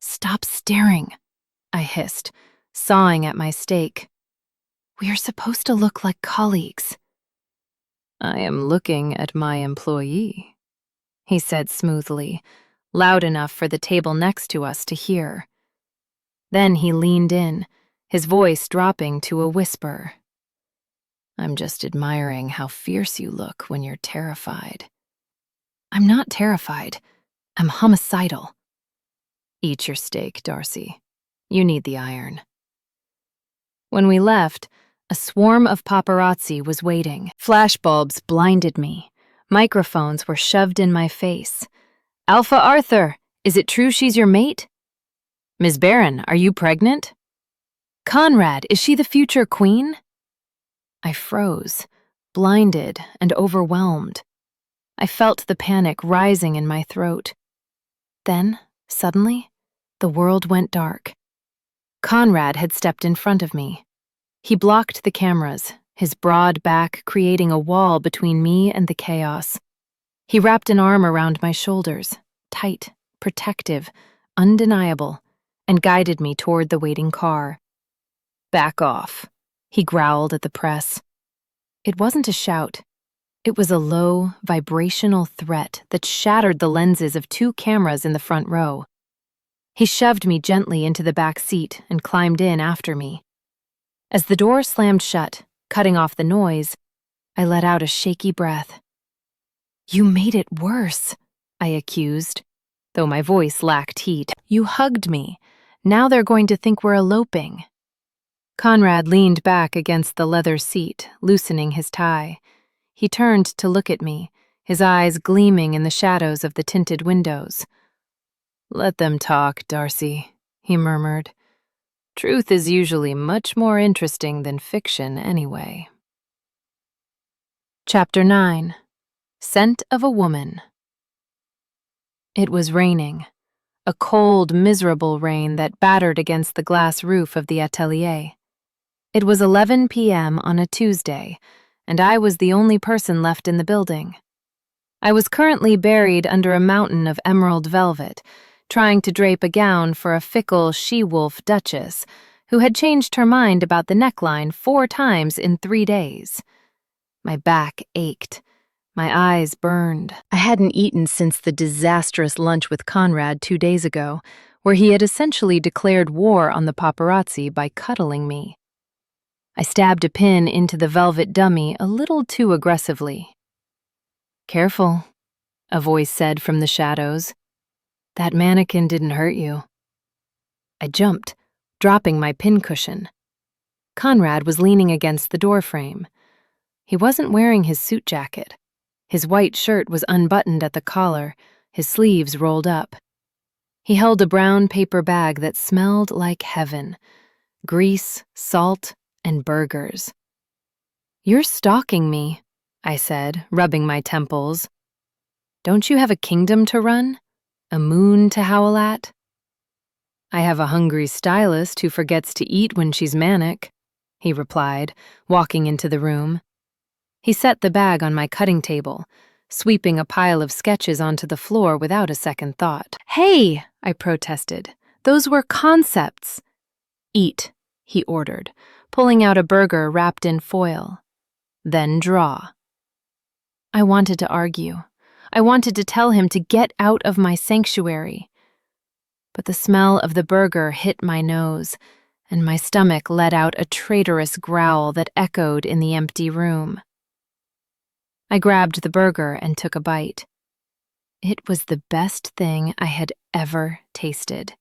"Stop staring," I hissed, sawing at my steak. "We are supposed to look like colleagues." "I am looking at my employee," he said smoothly, loud enough for the table next to us to hear. Then he leaned in, his voice dropping to a whisper. "I'm just admiring how fierce you look when you're terrified." "I'm not terrified. I'm homicidal." "Eat your steak, Darcy. You need the iron." When we left, a swarm of paparazzi was waiting. Flashbulbs blinded me. Microphones were shoved in my face. "Alpha Arthur, is it true she's your mate?" "Ms. Barron, are you pregnant?" "Conrad, is she the future queen?" I froze, blinded and overwhelmed. I felt the panic rising in my throat. Then, suddenly, the world went dark. Conrad had stepped in front of me. He blocked the cameras, his broad back creating a wall between me and the chaos. He wrapped an arm around my shoulders, tight, protective, undeniable, and guided me toward the waiting car. "Back off," he growled at the press. It wasn't a shout. It was a low, vibrational threat that shattered the lenses of 2 cameras in the front row. He shoved me gently into the back seat and climbed in after me. As the door slammed shut, cutting off the noise, I let out a shaky breath. "You made it worse," I accused, though my voice lacked heat. "You hugged me. Now they're going to think we're eloping." Conrad leaned back against the leather seat, loosening his tie. He turned to look at me, his eyes gleaming in the shadows of the tinted windows. "Let them talk, Darcy," he murmured. "Truth is usually much more interesting than fiction anyway." Chapter 9. Scent of a Woman. It was raining, a cold, miserable rain that battered against the glass roof of the atelier. It was 11 p.m. on a Tuesday, and I was the only person left in the building. I was currently buried under a mountain of emerald velvet, trying to drape a gown for a fickle she-wolf duchess who had changed her mind about the neckline 4 times in 3 days. My back ached. My eyes burned. I hadn't eaten since the disastrous lunch with Conrad 2 days ago, where he had essentially declared war on the paparazzi by cuddling me. I stabbed a pin into the velvet dummy a little too aggressively. "Careful," a voice said from the shadows. "That mannequin didn't hurt you." I jumped, dropping my pincushion. Conrad was leaning against the doorframe. He wasn't wearing his suit jacket. His white shirt was unbuttoned at the collar, his sleeves rolled up. He held a brown paper bag that smelled like heaven: grease, salt, and burgers. "You're stalking me," I said, rubbing my temples. "Don't you have a kingdom to run? A moon to howl at?" "I have a hungry stylist who forgets to eat when she's manic," he replied, walking into the room. He set the bag on my cutting table, sweeping a pile of sketches onto the floor without a second thought. "Hey," I protested, "those were concepts." "Eat," he ordered, pulling out a burger wrapped in foil. "Then draw." I wanted to argue. I wanted to tell him to get out of my sanctuary. But the smell of the burger hit my nose, and my stomach let out a traitorous growl that echoed in the empty room. I grabbed the burger and took a bite. It was the best thing I had ever tasted.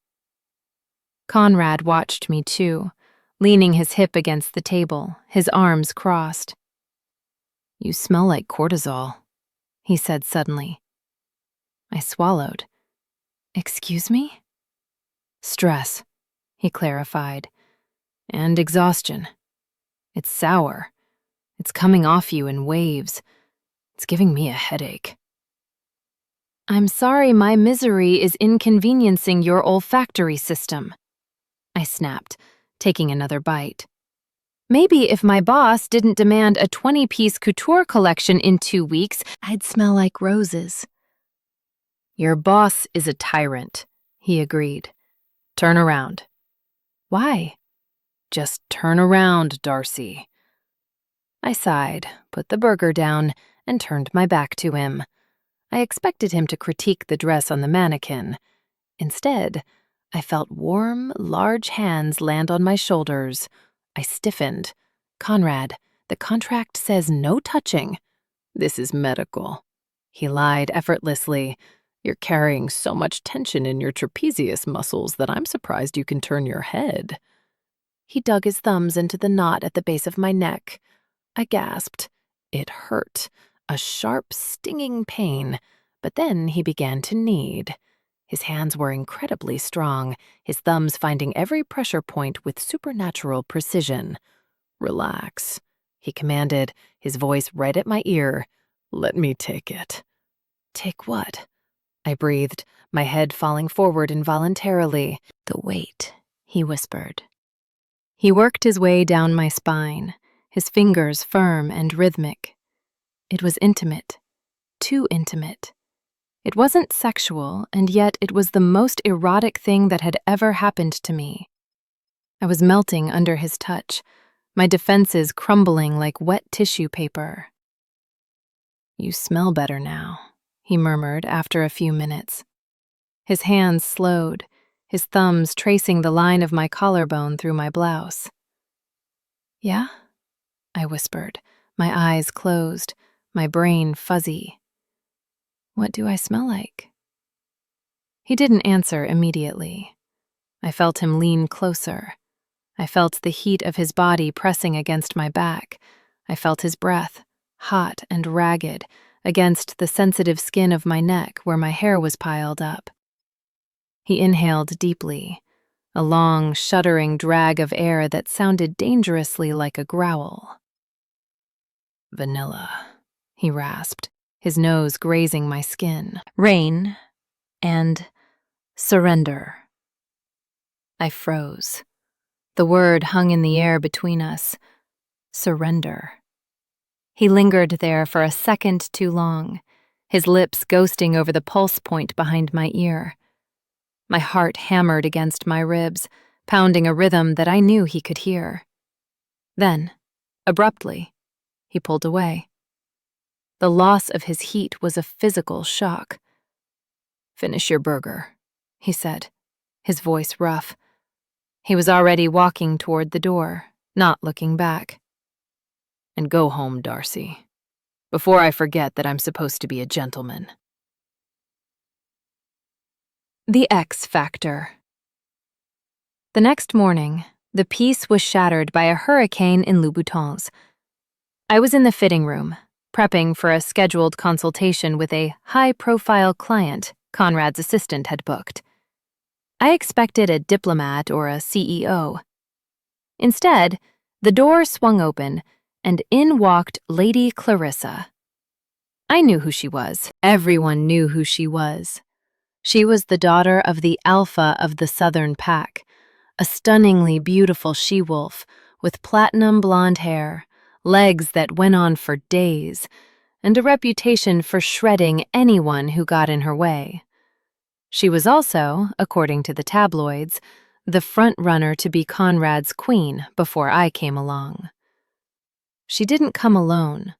Conrad watched me too, leaning his hip against the table, his arms crossed. "You smell like cortisol," he said suddenly. I swallowed. "Excuse me?" "Stress," he clarified, "and exhaustion. It's sour. It's coming off you in waves. It's giving me a headache." "I'm sorry my misery is inconveniencing your olfactory system," I snapped, taking another bite. "Maybe if my boss didn't demand a 20-piece couture collection in 2 weeks, I'd smell like roses." "Your boss is a tyrant," he agreed. "Turn around." "Why?" "Just turn around, Darcy." I sighed, put the burger down, and turned my back to him. I expected him to critique the dress on the mannequin. Instead, I felt warm, large hands land on my shoulders. I stiffened. "Conrad, the contract says no touching." "This is medical." He lied effortlessly. "You're carrying so much tension in your trapezius muscles that I'm surprised you can turn your head." He dug his thumbs into the knot at the base of my neck. I gasped. It hurt, a sharp, stinging pain, but then he began to knead. His hands were incredibly strong, his thumbs finding every pressure point with supernatural precision. "Relax," he commanded, his voice right at my ear. "Let me take it." "Take what?" I breathed, my head falling forward involuntarily. "The weight," he whispered. He worked his way down my spine, his fingers firm and rhythmic. It was intimate, too intimate. It wasn't sexual, and yet it was the most erotic thing that had ever happened to me. I was melting under his touch, my defenses crumbling like wet tissue paper. "You smell better now," he murmured after a few minutes. His hands slowed, his thumbs tracing the line of my collarbone through my blouse. "Yeah?" I whispered, my eyes closed, my brain fuzzy. "What do I smell like?" He didn't answer immediately. I felt him lean closer. I felt the heat of his body pressing against my back. I felt his breath, hot and ragged, against the sensitive skin of my neck where my hair was piled up. He inhaled deeply, a long, shuddering drag of air that sounded dangerously like a growl. "Vanilla," he rasped, his nose grazing my skin. "Rain and surrender." I froze. The word hung in the air between us. Surrender. He lingered there for a second too long, his lips ghosting over the pulse point behind my ear. My heart hammered against my ribs, pounding a rhythm that I knew he could hear. Then, abruptly, he pulled away. The loss of his heat was a physical shock. "Finish your burger," he said, his voice rough. He was already walking toward the door, not looking back. "And go home, Darcy, before I forget that I'm supposed to be a gentleman." The X Factor. The next morning, the peace was shattered by a hurricane in Louboutins. I was in the fitting room, prepping for a scheduled consultation with a high-profile client Conrad's assistant had booked. I expected a diplomat or a CEO. Instead, the door swung open, and in walked Lady Clarissa. I knew who she was. Everyone knew who she was. She was the daughter of the alpha of the Southern Pack, a stunningly beautiful she-wolf with platinum blonde hair, legs that went on for days, and a reputation for shredding anyone who got in her way. She was also, according to the tabloids, the front-runner to be Conrad's queen before I came along. She didn't come alone.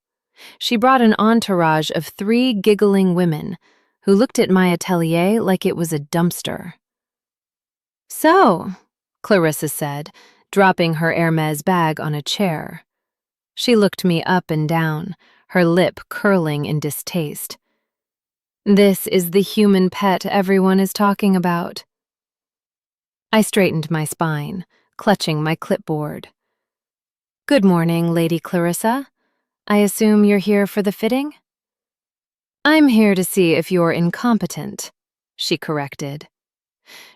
She brought an entourage of 3 giggling women who looked at my atelier like it was a dumpster. "So," Clarissa said, dropping her Hermes bag on a chair. She looked me up and down, her lip curling in distaste. This is the human pet everyone is talking about. I straightened my spine, clutching my clipboard. Good morning, Lady Clarissa. I assume you're here for the fitting? I'm here to see if you're incompetent, she corrected.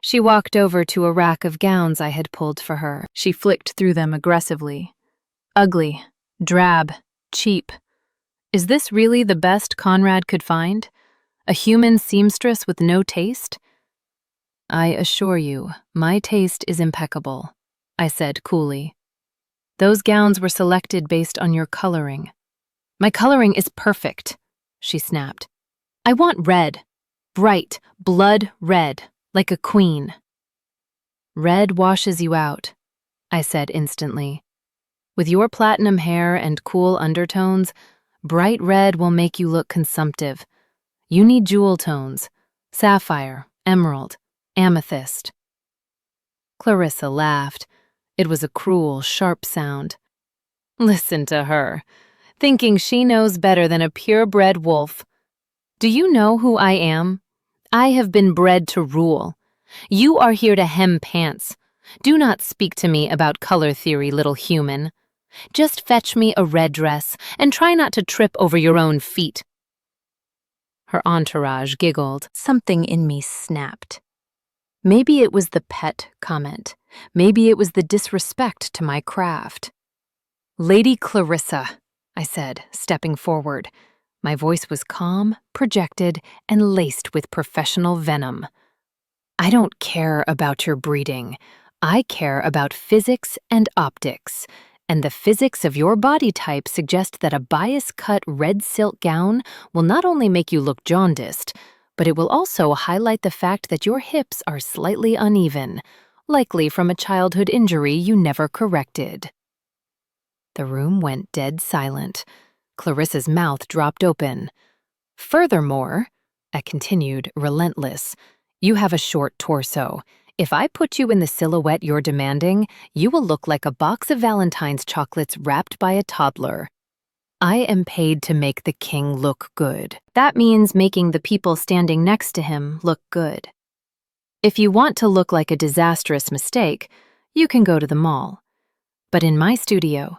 She walked over to a rack of gowns I had pulled for her. She flicked through them aggressively. Ugly, drab, cheap. Is this really the best Conrad could find? A human seamstress with no taste? I assure you, my taste is impeccable, I said coolly. Those gowns were selected based on your coloring. My coloring is perfect, she snapped. I want red. Bright, blood red, like a queen. Red washes you out, I said instantly. With your platinum hair and cool undertones, bright red will make you look consumptive. You need jewel tones, sapphire, emerald, amethyst. Clarissa laughed. It was a cruel, sharp sound. Listen to her, thinking she knows better than a purebred wolf. Do you know who I am? I have been bred to rule. You are here to hem pants. Do not speak to me about color theory, little human. Just fetch me a red dress and try not to trip over your own feet. Her entourage giggled. Something in me snapped. Maybe it was the pet comment. Maybe it was the disrespect to my craft. Lady Clarissa, I said, stepping forward. My voice was calm, projected, and laced with professional venom. I don't care about your breeding. I care about physics and optics. And the physics of your body type suggest that a bias-cut red silk gown will not only make you look jaundiced, but it will also highlight the fact that your hips are slightly uneven, likely from a childhood injury you never corrected. The room went dead silent. Clarissa's mouth dropped open. Furthermore, I continued, relentless, you have a short torso. If I put you in the silhouette you're demanding, you will look like a box of Valentine's chocolates wrapped by a toddler. I am paid to make the king look good. That means making the people standing next to him look good. If you want to look like a disastrous mistake, you can go to the mall. But in my studio,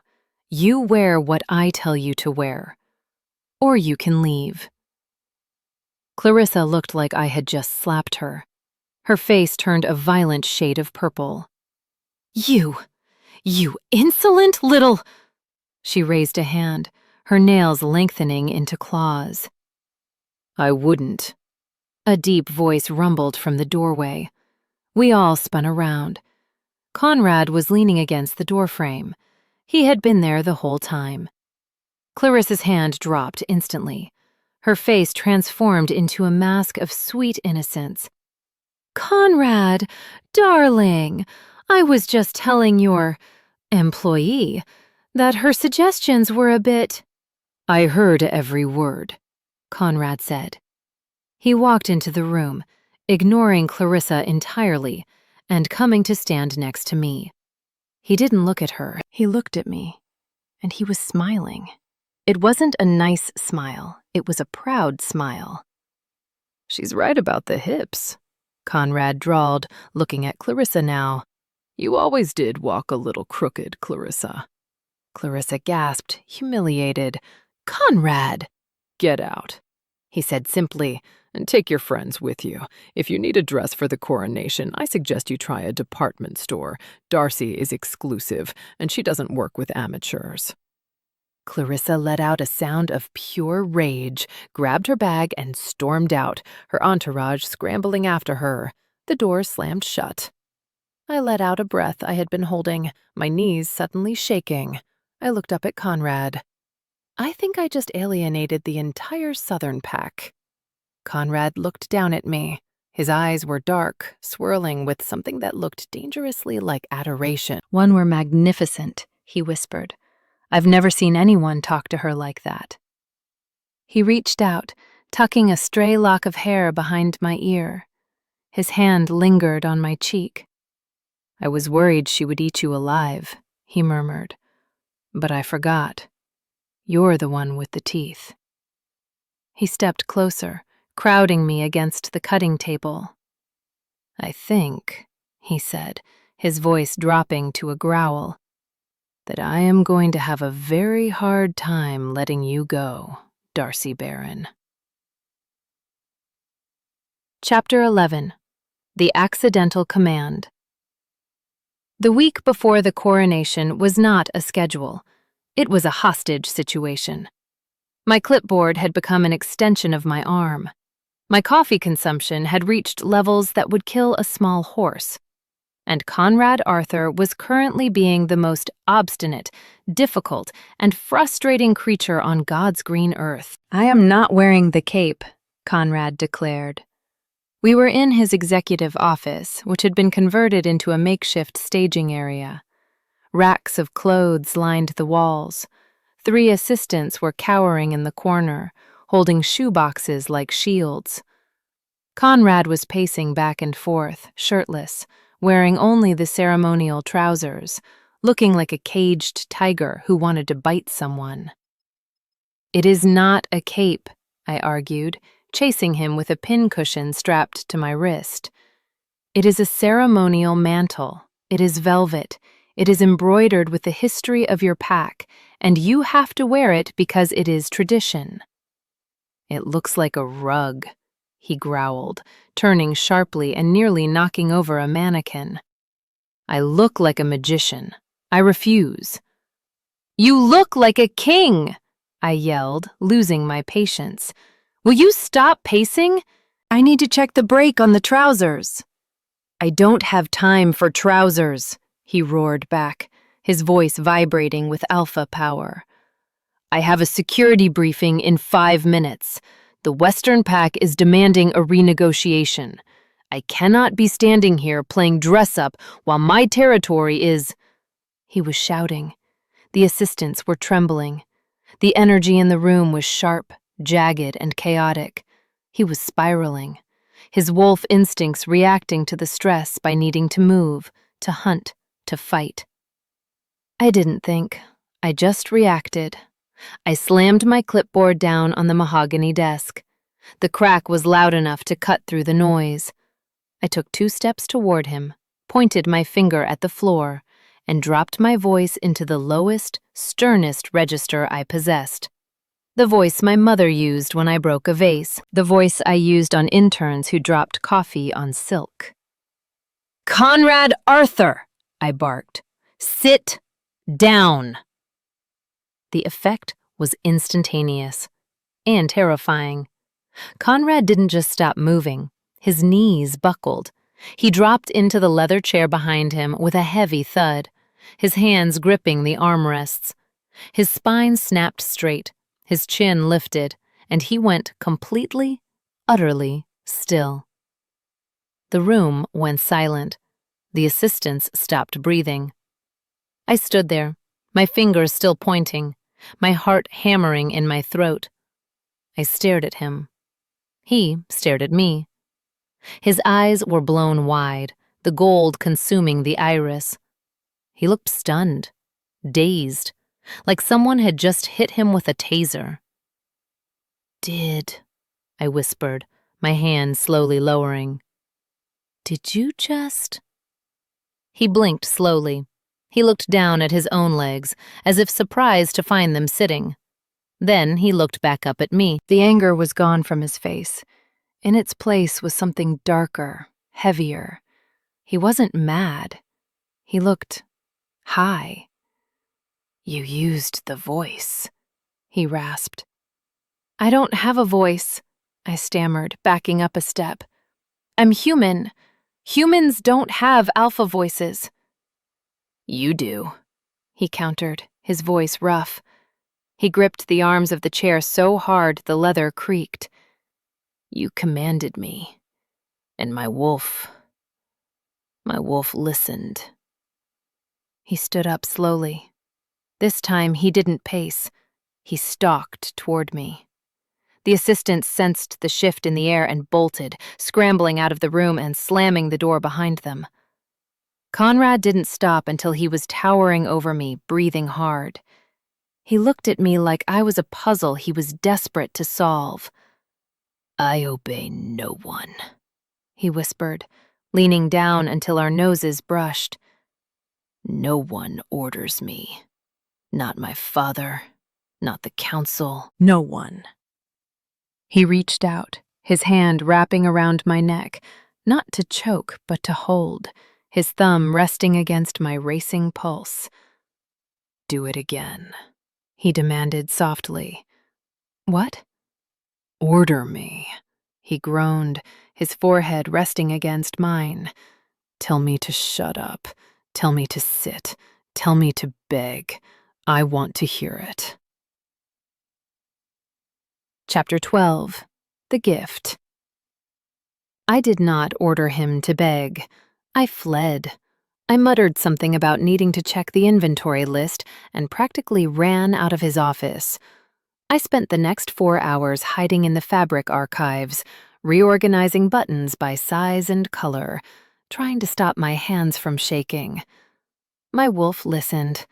you wear what I tell you to wear. Or you can leave. Clarissa looked like I had just slapped her. Her face turned a violent shade of purple. You insolent little... She raised a hand, her nails lengthening into claws. I wouldn't. A deep voice rumbled from the doorway. We all spun around. Conrad was leaning against the doorframe. He had been there the whole time. Clarissa's hand dropped instantly. Her face transformed into a mask of sweet innocence. Conrad, darling, I was just telling your employee that her suggestions were a bit... I heard every word, Conrad said. He walked into the room, ignoring Clarissa entirely, and coming to stand next to me. He didn't look at her. He looked at me, and he was smiling. It wasn't a nice smile. It was a proud smile. She's right about the hips, Conrad drawled, looking at Clarissa now. You always did walk a little crooked, Clarissa. Clarissa gasped, humiliated. Conrad! Get out, he said simply, and take your friends with you. If you need a dress for the coronation, I suggest you try a department store. Darcy is exclusive, and she doesn't work with amateurs. Clarissa let out a sound of pure rage, grabbed her bag, and stormed out, her entourage scrambling after her. The door slammed shut. I let out a breath I had been holding, my knees suddenly shaking. I looked up at Conrad. I think I just alienated the entire Southern pack. Conrad looked down at me. His eyes were dark, swirling with something that looked dangerously like adoration. One were magnificent, he whispered. I've never seen anyone talk to her like that. He reached out, tucking a stray lock of hair behind my ear. His hand lingered on my cheek. I was worried she would eat you alive, he murmured. But I forgot. You're the one with the teeth. He stepped closer, crowding me against the cutting table. "I think," he said, his voice dropping to a growl, "that I am going to have a very hard time letting you go, Darcy Barron." Chapter 11. The Accidental Command. The week before the coronation was not a schedule. It was a hostage situation. My clipboard had become an extension of my arm. My coffee consumption had reached levels that would kill a small horse. And Conrad Arthur was currently being the most obstinate, difficult, and frustrating creature on God's green earth. "I am not wearing the cape," Conrad declared. We were in his executive office, which had been converted into a makeshift staging area. Racks of clothes lined the walls. 3 assistants were cowering in the corner, holding shoeboxes like shields. Conrad was pacing back and forth, shirtless, wearing only the ceremonial trousers, looking like a caged tiger who wanted to bite someone. "It is not a cape," I argued, chasing him with a pincushion strapped to my wrist. "It is a ceremonial mantle. It is velvet. It is embroidered with the history of your pack, and you have to wear it because it is tradition." "It looks like a rug," he growled, turning sharply and nearly knocking over a mannequin. "I look like a magician. I refuse." "You look like a king!" I yelled, losing my patience. "Will you stop pacing? I need to check the break on the trousers." "I don't have time for trousers," he roared back, his voice vibrating with alpha power. "I have a security briefing in 5 minutes. The Western Pack is demanding a renegotiation. I cannot be standing here playing dress-up while my territory is—" He was shouting. The assistants were trembling. The energy in the room was sharp, jagged, and chaotic. He was spiraling, his wolf instincts reacting to the stress by needing to move, to hunt, to fight. I didn't think. I just reacted. I slammed my clipboard down on the mahogany desk. The crack was loud enough to cut through the noise. I took 2 steps toward him, pointed my finger at the floor, and dropped my voice into the lowest, sternest register I possessed. The voice my mother used when I broke a vase, the voice I used on interns who dropped coffee on silk. "Conrad Arthur!" I barked. "Sit down!" The effect was instantaneous and terrifying. Conrad didn't just stop moving. His knees buckled. He dropped into the leather chair behind him with a heavy thud, his hands gripping the armrests. His spine snapped straight, his chin lifted, and he went completely, utterly still. The room went silent. The assistants stopped breathing. I stood there, my fingers still pointing, my heart hammering in my throat. I stared at him. He stared at me. His eyes were blown wide, the gold consuming the iris. He looked stunned, dazed, like someone had just hit him with a taser. I whispered, my hand slowly lowering. "Did you just—" He blinked slowly. He looked down at his own legs, as if surprised to find them sitting. Then he looked back up at me. The anger was gone from his face. In its place was something darker, heavier. He wasn't mad. He looked high. "You used the voice," he rasped. "I don't have a voice," I stammered, backing up a step. "I'm human. Humans don't have alpha voices." "You do," he countered, his voice rough. He gripped the arms of the chair so hard the leather creaked. "You commanded me, and my wolf listened." He stood up slowly. This time he didn't pace. He stalked toward me. The assistants sensed the shift in the air and bolted, scrambling out of the room and slamming the door behind them. Conrad didn't stop until he was towering over me, breathing hard. He looked at me like I was a puzzle he was desperate to solve. I obey no one, he whispered, leaning down until our noses brushed. No one orders me. Not my father, not the council, no one. He reached out, his hand wrapping around my neck, not to choke, but to hold, his thumb resting against my racing pulse. Do it again, he demanded softly. What? Order me, he groaned, his forehead resting against mine. Tell me to shut up. Tell me to sit. Tell me to beg. I want to hear it. Chapter 12. The Gift. I did not order him to beg. I fled. I muttered something about needing to check the inventory list and practically ran out of his office. I spent the next 4 hours hiding in the fabric archives, reorganizing buttons by size and color, trying to stop my hands from shaking. My wolf listened.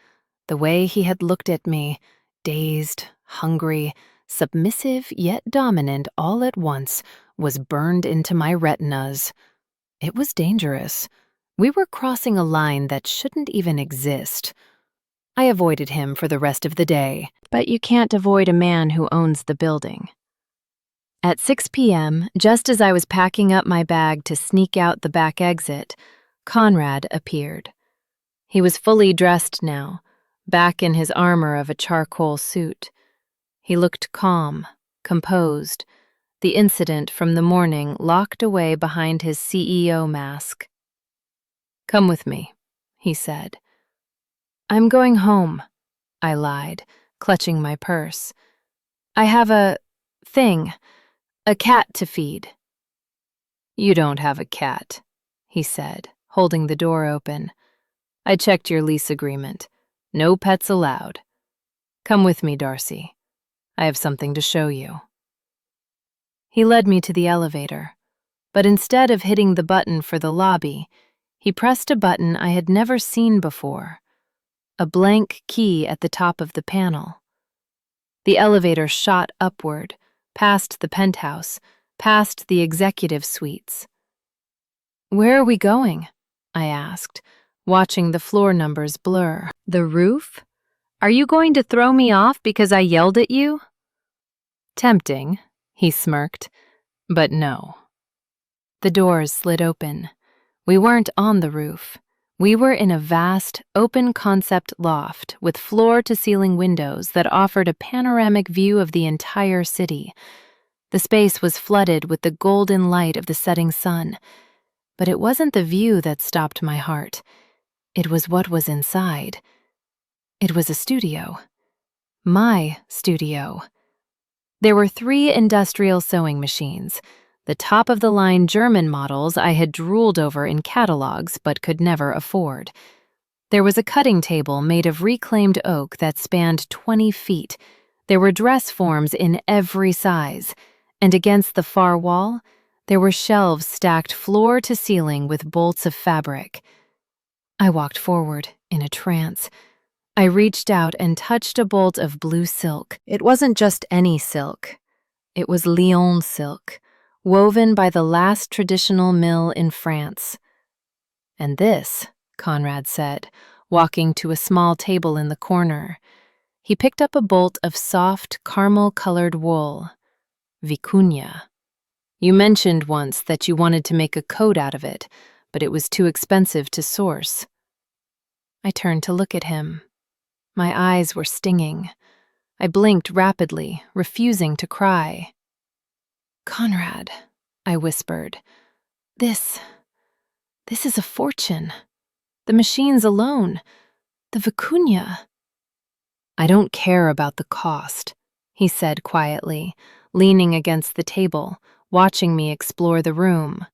The way he had looked at me, dazed, hungry, submissive yet dominant all at once, was burned into my retinas. It was dangerous. We were crossing a line that shouldn't even exist. I avoided him for the rest of the day. But you can't avoid a man who owns the building. At 6 p.m., just as I was packing up my bag to sneak out the back exit, Conrad appeared. He was fully dressed now, back in his armor of a charcoal suit. He looked calm, composed, the incident from the morning locked away behind his CEO mask. Come with me, he said. I'm going home, I lied, clutching my purse. I have a cat to feed. You don't have a cat, he said, holding the door open. I checked your lease agreement. No pets allowed. Come with me, Darcy. I have something to show you. He led me to the elevator, but instead of hitting the button for the lobby, he pressed a button I had never seen before, a blank key at the top of the panel. The elevator shot upward, past the penthouse, past the executive suites. Where are we going? I asked, watching the floor numbers blur. The roof? Are you going to throw me off because I yelled at you? Tempting, he smirked, but no. The doors slid open. We weren't on the roof. We were in a vast, open-concept loft with floor-to-ceiling windows that offered a panoramic view of the entire city. The space was flooded with the golden light of the setting sun, but it wasn't the view that stopped my heart. It was what was inside. It was a studio. My studio. There were 3 industrial sewing machines, the top-of-the-line German models I had drooled over in catalogs but could never afford. There was a cutting table made of reclaimed oak that spanned 20 feet. There were dress forms in every size, and against the far wall, there were shelves stacked floor to ceiling with bolts of fabric. I walked forward in a trance. I reached out and touched a bolt of blue silk. It wasn't just any silk. It was Lyon silk, woven by the last traditional mill in France. And this, Conrad said, walking to a small table in the corner. He picked up a bolt of soft, caramel-colored wool. Vicuña. You mentioned once that you wanted to make a coat out of it, but it was too expensive to source. I turned to look at him. My eyes were stinging. I blinked rapidly, refusing to cry. Conrad, I whispered, this is a fortune. The machines alone, the vicuña. I don't care about the cost, he said quietly, leaning against the table, watching me explore the room.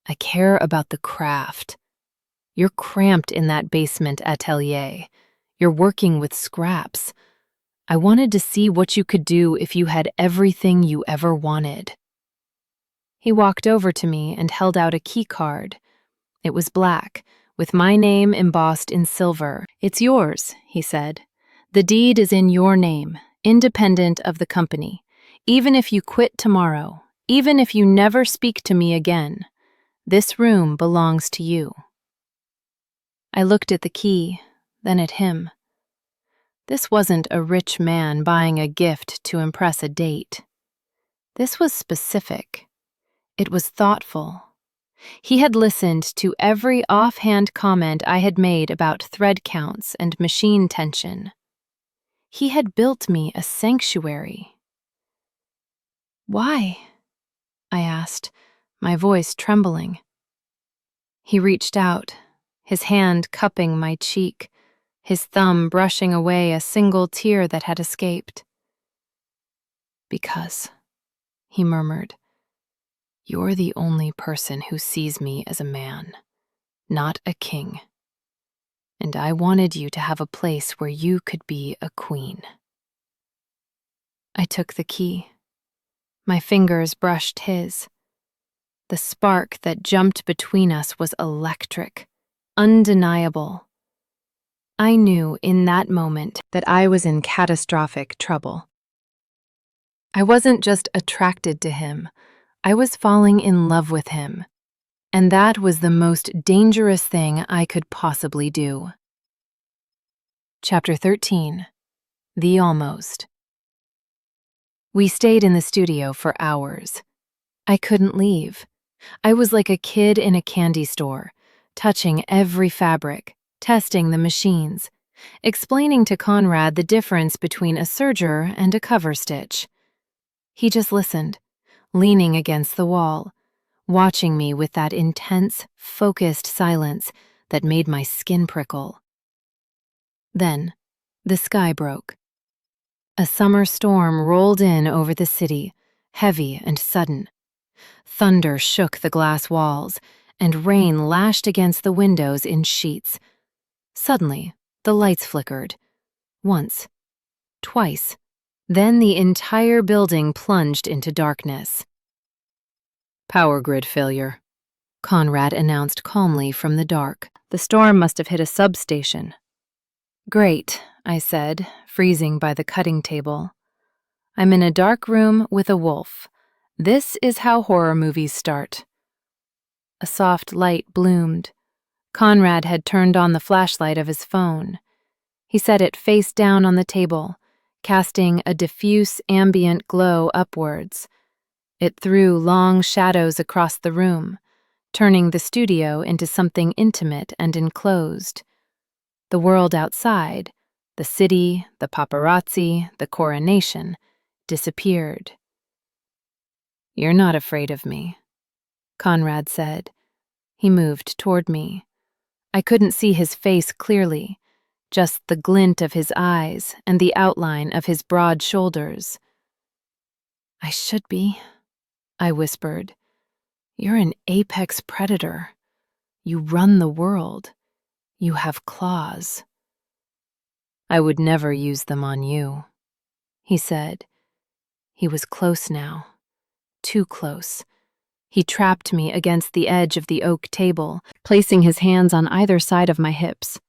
I care about the craft. You're cramped in that basement atelier. You're working with scraps. I wanted to see what you could do if you had everything you ever wanted. He walked over to me and held out a key card. It was black, with my name embossed in silver. It's yours, he said. The deed is in your name, independent of the company. Even if you quit tomorrow, Even if you never speak to me again, this room belongs to you." I looked at the key, then at him. This wasn't a rich man buying a gift to impress a date. This was specific. It was thoughtful. He had listened to every offhand comment I had made about thread counts and machine tension. He had built me a sanctuary. "Why?" I asked, my voice trembling. He reached out, his hand cupping my cheek, his thumb brushing away a single tear that had escaped. "Because," he murmured, "you're the only person who sees me as a man, not a king. And I wanted you to have a place where you could be a queen." I took the key. My fingers brushed his. The spark that jumped between us was electric, undeniable. I knew in that moment that I was in catastrophic trouble. I wasn't just attracted to him, I was falling in love with him. And that was the most dangerous thing I could possibly do. Chapter 13. The Almost. We stayed in the studio for hours. I couldn't leave. I was like a kid in a candy store, touching every fabric, testing the machines, explaining to Conrad the difference between a serger and a cover stitch. He just listened, leaning against the wall, watching me with that intense, focused silence that made my skin prickle. Then, the sky broke. A summer storm rolled in over the city, heavy and sudden. Thunder shook the glass walls, and rain lashed against the windows in sheets. Suddenly, the lights flickered. Once, twice. Then the entire building plunged into darkness. "Power grid failure," Conrad announced calmly from the dark. "The storm must have hit a substation." "Great," I said, freezing by the cutting table. "I'm in a dark room with a wolf. This is how horror movies start." A soft light bloomed. Conrad had turned on the flashlight of his phone. He set it face down on the table, casting a diffuse ambient glow upwards. It threw long shadows across the room, turning the studio into something intimate and enclosed. The world outside, the city, the paparazzi, the coronation, disappeared. "You're not afraid of me," Conrad said. He moved toward me. I couldn't see his face clearly, just the glint of his eyes and the outline of his broad shoulders. "I should be," I whispered. "You're an apex predator. You run the world. You have claws." "I would never use them on you," he said. He was close now. Too close. He trapped me against the edge of the oak table, placing his hands on either side of my hips.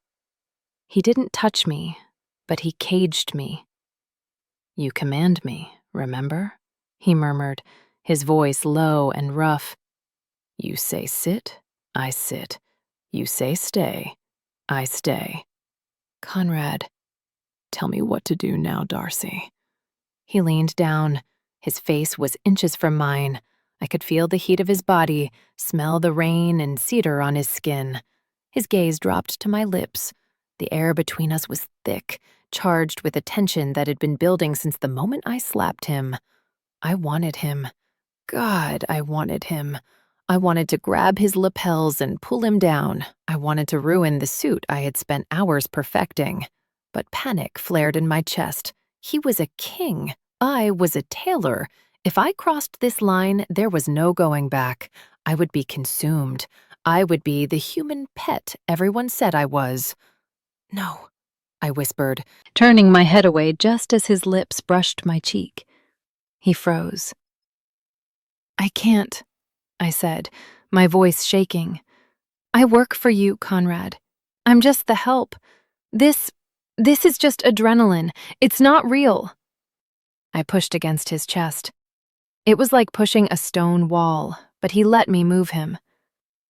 He didn't touch me, but he caged me. "You command me, remember?" he murmured, his voice low and rough. "You say sit, I sit. You say stay, I stay." "Conrad." "Tell me what to do now, Darcy." He leaned down. His face was inches from mine. I could feel the heat of his body, smell the rain and cedar on his skin. His gaze dropped to my lips. The air between us was thick, charged with a tension that had been building since the moment I slapped him. I wanted him. God, I wanted him. I wanted to grab his lapels and pull him down. I wanted to ruin the suit I had spent hours perfecting. But panic flared in my chest. He was a king. I was a tailor. If I crossed this line, there was no going back. I would be consumed. I would be the human pet everyone said I was. "No," I whispered, turning my head away just as his lips brushed my cheek. He froze. "I can't," I said, my voice shaking. "I work for you, Conrad. I'm just the help. This is just adrenaline. It's not real." I pushed against his chest. It was like pushing a stone wall, but he let me move him.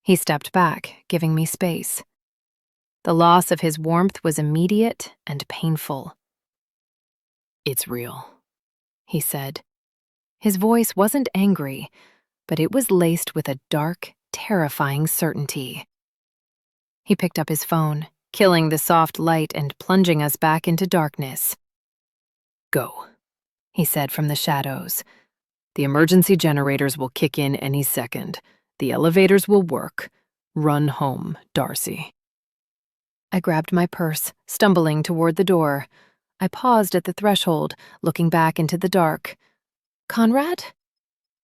He stepped back, giving me space. The loss of his warmth was immediate and painful. "It's real," he said. His voice wasn't angry, but it was laced with a dark, terrifying certainty. He picked up his phone, killing the soft light and plunging us back into darkness. "Go," he said from the shadows. "The emergency generators will kick in any second. The elevators will work. Run home, Darcy." I grabbed my purse, stumbling toward the door. I paused at the threshold, looking back into the dark. "Conrad?"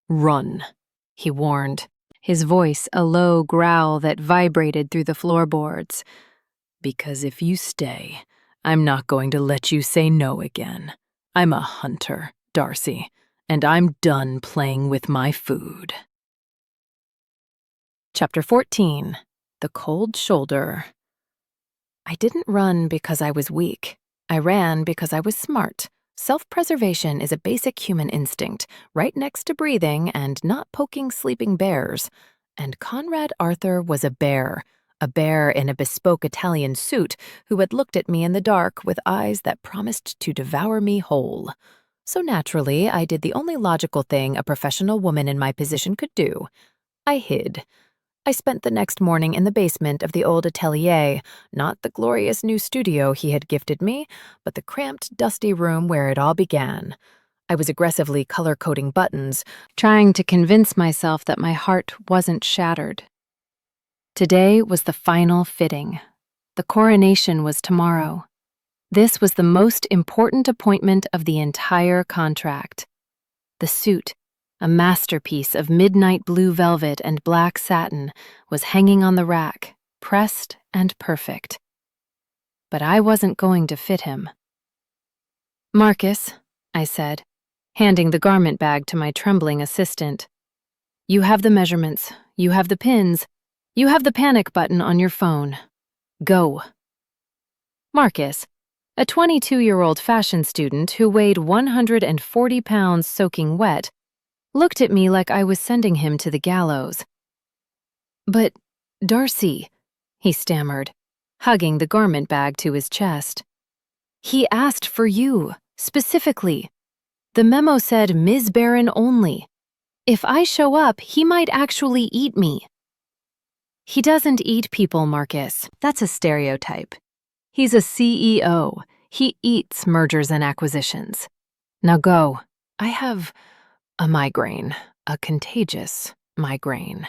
"Run," he warned, his voice a low growl that vibrated through the floorboards. "Because if you stay, I'm not going to let you say no again. I'm a hunter, Darcy, and I'm done playing with my food." Chapter 14. The Cold Shoulder. I didn't run because I was weak. I ran because I was smart. Self-preservation is a basic human instinct, right next to breathing and not poking sleeping bears. And Conrad Arthur was a bear in a bespoke Italian suit who had looked at me in the dark with eyes that promised to devour me whole. So naturally, I did the only logical thing a professional woman in my position could do. I hid. I spent the next morning in the basement of the old atelier, not the glorious new studio he had gifted me, but the cramped, dusty room where it all began. I was aggressively color-coding buttons, trying to convince myself that my heart wasn't shattered. Today was the final fitting. The coronation was tomorrow. This was the most important appointment of the entire contract. The suit, a masterpiece of midnight blue velvet and black satin, was hanging on the rack, pressed and perfect. But I wasn't going to fit him. "Marcus," I said, handing the garment bag to my trembling assistant. "You have the measurements, you have the pins, you have the panic button on your phone. Go." Marcus, a 22-year-old fashion student who weighed 140 pounds soaking wet, looked at me like I was sending him to the gallows. "But, Darcy," he stammered, hugging the garment bag to his chest. "He asked for you, specifically. The memo said Ms. Barron only. If I show up, he might actually eat me." "He doesn't eat people, Marcus. That's a stereotype. He's a CEO. He eats mergers and acquisitions. Now go. I have a migraine, a contagious migraine."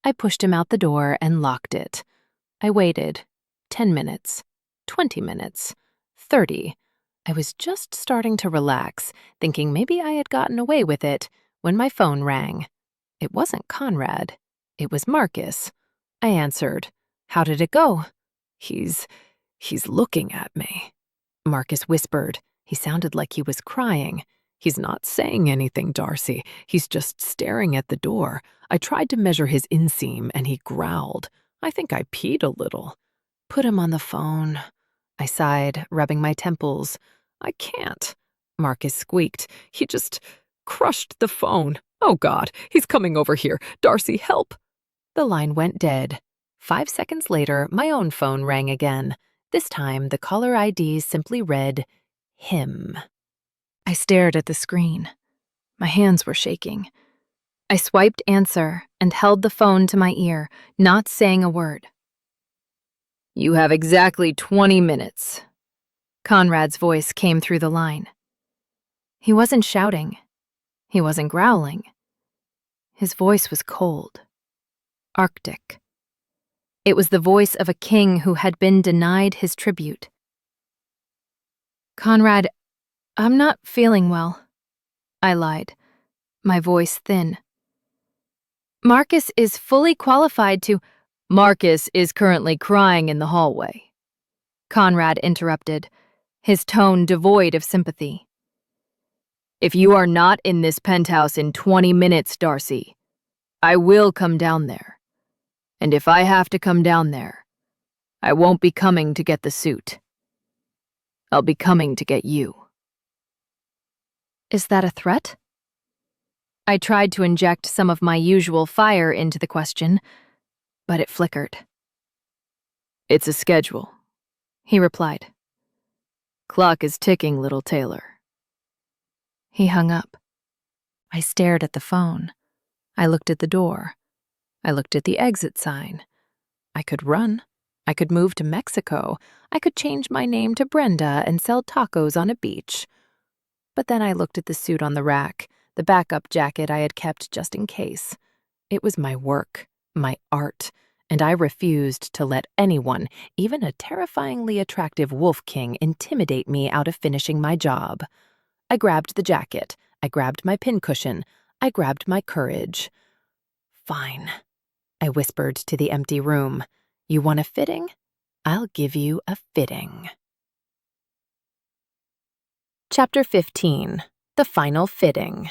I pushed him out the door and locked it. I waited. 10 minutes, 20 minutes, 30. I was just starting to relax, thinking maybe I had gotten away with it, when my phone rang. It wasn't Conrad. It was Marcus. I answered. "How did it go?" He's looking at me," Marcus whispered. He sounded like he was crying. "He's not saying anything, Darcy. He's just staring at the door. I tried to measure his inseam, and he growled. I think I peed a little." "Put him on the phone," I sighed, rubbing my temples. "I can't," Marcus squeaked. "He just crushed the phone. Oh, God, he's coming over here. Darcy, help." The line went dead. 5 seconds later, my own phone rang again. This time, the caller ID simply read, "him." I stared at the screen. My hands were shaking. I swiped answer and held the phone to my ear, not saying a word. "You have exactly 20 minutes. Conrad's voice came through the line. He wasn't shouting. He wasn't growling. His voice was cold, arctic. It was the voice of a king who had been denied his tribute. "Conrad, I'm not feeling well," I lied, my voice thin. "Marcus is fully qualified to—" "Marcus is currently crying in the hallway," Conrad interrupted, his tone devoid of sympathy. "If you are not in this penthouse in 20 minutes, Darcy, I will come down there. And if I have to come down there, I won't be coming to get the suit. I'll be coming to get you." "Is that a threat?" I tried to inject some of my usual fire into the question, but it flickered. "It's a schedule," he replied. "Clock is ticking, little tailor." He hung up. I stared at the phone. I looked at the door. I looked at the exit sign. I could run. I could move to Mexico. I could change my name to Brenda and sell tacos on a beach. But then I looked at the suit on the rack, the backup jacket I had kept just in case. It was my work, my art, and I refused to let anyone, even a terrifyingly attractive wolf king, intimidate me out of finishing my job. I grabbed the jacket. I grabbed my pincushion. I grabbed my courage. "Fine," I whispered to the empty room. "You want a fitting? I'll give you a fitting." Chapter 15. The Final Fitting.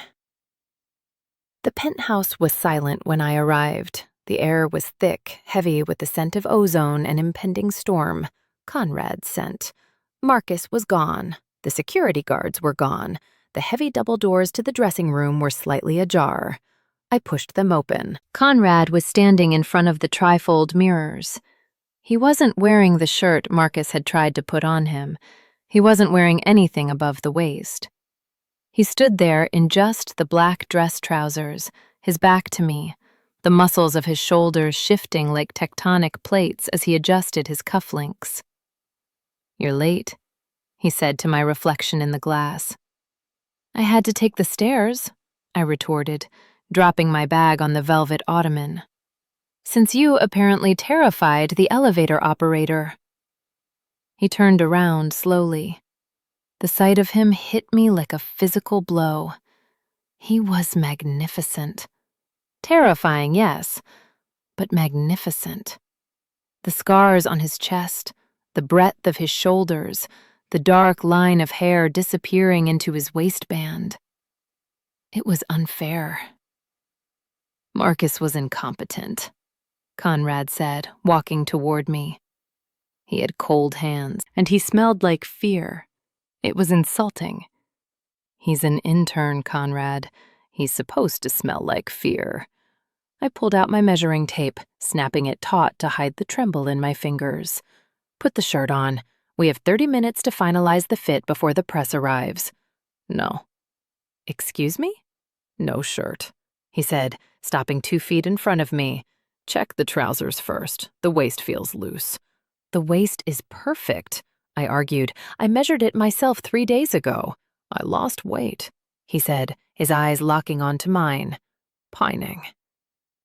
The penthouse was silent when I arrived. The air was thick, heavy with the scent of ozone and impending storm. Conrad's scent. Marcus was gone. The security guards were gone. The heavy double doors to the dressing room were slightly ajar. I pushed them open. Conrad was standing in front of the trifold mirrors. He wasn't wearing the shirt Marcus had tried to put on him. He wasn't wearing anything above the waist. He stood there in just the black dress trousers, his back to me, the muscles of his shoulders shifting like tectonic plates as he adjusted his cufflinks. "You're late," he said to my reflection in the glass. "I had to take the stairs," I retorted, dropping my bag on the velvet ottoman. "Since you apparently terrified the elevator operator." He turned around slowly. The sight of him hit me like a physical blow. He was magnificent. Terrifying, yes, but magnificent. The scars on his chest, the breadth of his shoulders, the dark line of hair disappearing into his waistband. It was unfair. "Marcus was incompetent," Conrad said, walking toward me. He had cold hands, and he smelled like fear. It was insulting. "He's an intern, Conrad. He's supposed to smell like fear." I pulled out my measuring tape, snapping it taut to hide the tremble in my fingers. "Put the shirt on. We have 30 minutes to finalize the fit before the press arrives." "No." "Excuse me?" "No shirt," he said, stopping 2 feet in front of me. "Check the trousers first. The waist feels loose." "The waist is perfect," I argued. "I measured it myself 3 days ago." "I lost weight," he said, his eyes locking onto mine. "Pining."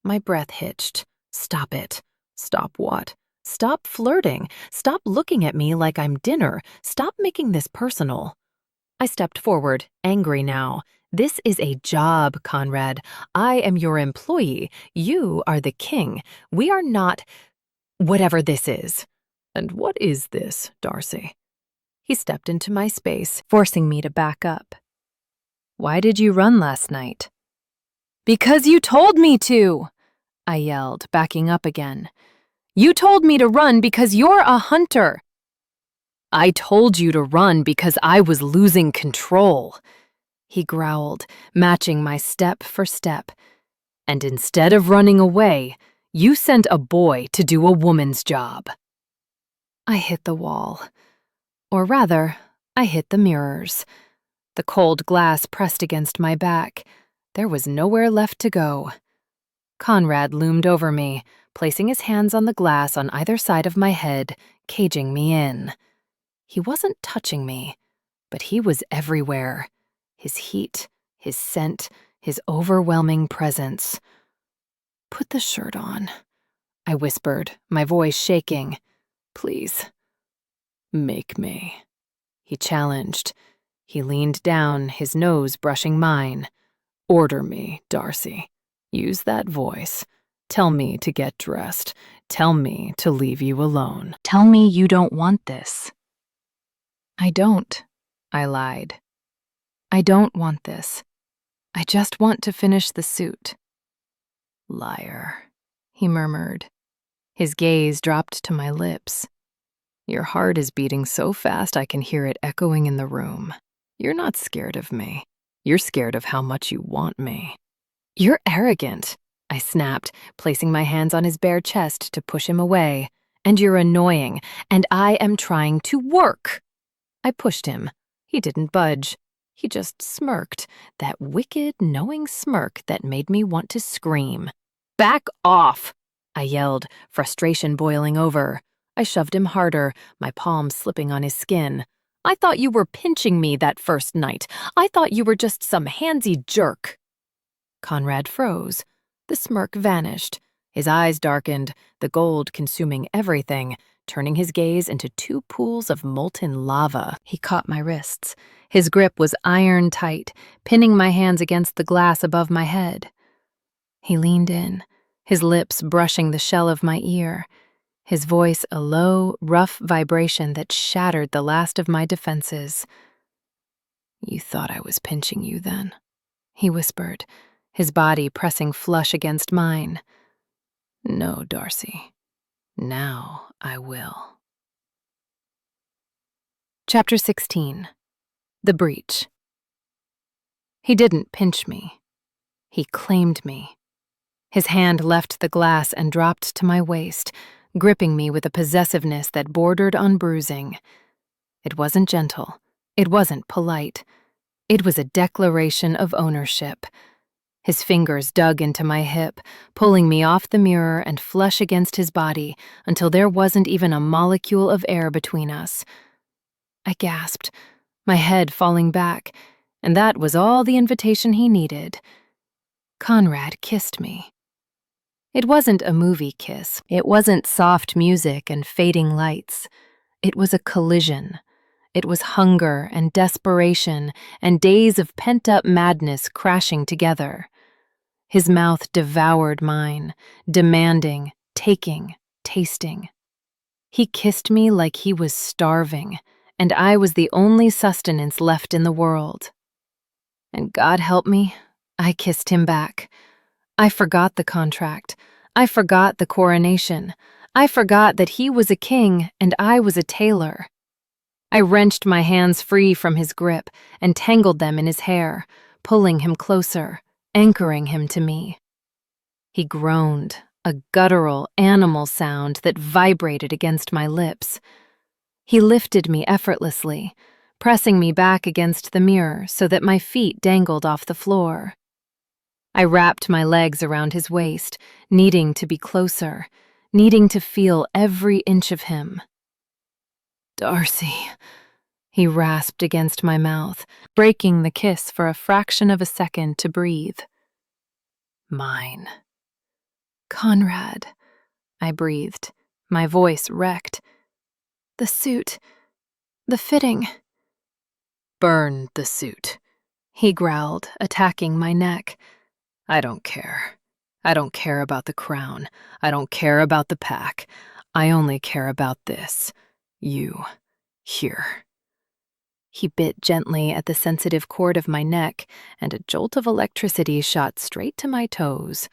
My breath hitched. "Stop it." "Stop what?" "Stop flirting. Stop looking at me like I'm dinner. Stop making this personal." I stepped forward, angry now. "This is a job, Conrad. I am your employee. You are the king. We are not whatever this is." "And what is this, Darcy?" He stepped into my space, forcing me to back up. "Why did you run last night?" "Because you told me to," I yelled, backing up again. "You told me to run because you're a hunter." "I told you to run because I was losing control," he growled, matching my step for step. "And instead of running away, you sent a boy to do a woman's job." I hit the wall. Or rather, I hit the mirrors. The cold glass pressed against my back. There was nowhere left to go. Conrad loomed over me, placing his hands on the glass on either side of my head, caging me in. He wasn't touching me, but he was everywhere. His heat, his scent, his overwhelming presence. "Put the shirt on," I whispered, my voice shaking. "Please." "Make me," he challenged. He leaned down, his nose brushing mine. "Order me, Darcy. Use that voice. Tell me to get dressed. Tell me to leave you alone. Tell me you don't want this." "I don't," I lied. "I don't want this. I just want to finish the suit." "Liar," he murmured. His gaze dropped to my lips. "Your heart is beating so fast I can hear it echoing in the room. You're not scared of me. You're scared of how much you want me." "You're arrogant," I snapped, placing my hands on his bare chest to push him away. "And you're annoying, and I am trying to work." I pushed him. He didn't budge. He just smirked, that wicked, knowing smirk that made me want to scream. "Back off!" I yelled, frustration boiling over. I shoved him harder, my palms slipping on his skin. "I thought you were pinching me that first night. I thought you were just some handsy jerk." Conrad froze. The smirk vanished. His eyes darkened, the gold consuming everything, turning his gaze into two pools of molten lava. He caught my wrists. His grip was iron tight, pinning my hands against the glass above my head. He leaned in, his lips brushing the shell of my ear, his voice a low, rough vibration that shattered the last of my defenses. "You thought I was pinching you then," he whispered, his body pressing flush against mine. "No, Darcy. Now I will." Chapter 16. The Breach. He didn't pinch me. He claimed me. His hand left the glass and dropped to my waist, gripping me with a possessiveness that bordered on bruising. It wasn't gentle. It wasn't polite. It was a declaration of ownership. His fingers dug into my hip, pulling me off the mirror and flush against his body until there wasn't even a molecule of air between us. I gasped, my head falling back, and that was all the invitation he needed. Conrad kissed me. It wasn't a movie kiss. It wasn't soft music and fading lights. It was a collision. It was hunger and desperation and days of pent-up madness crashing together. His mouth devoured mine, demanding, taking, tasting. He kissed me like he was starving, and I was the only sustenance left in the world. And God help me, I kissed him back. I forgot the contract. I forgot the coronation. I forgot that he was a king and I was a tailor. I wrenched my hands free from his grip and tangled them in his hair, pulling him closer, anchoring him to me. He groaned, a guttural, animal sound that vibrated against my lips. He lifted me effortlessly, pressing me back against the mirror so that my feet dangled off the floor. I wrapped my legs around his waist, needing to be closer, needing to feel every inch of him. "Darcy," he rasped against my mouth, breaking the kiss for a fraction of a second to breathe. "Mine." "Conrad," I breathed, my voice wrecked. "The suit, the fitting." "Burn the suit," he growled, attacking my neck. "I don't care. I don't care about the crown. I don't care about the pack. I only care about this. You. Here." He bit gently at the sensitive cord of my neck, and a jolt of electricity shot straight to my toes.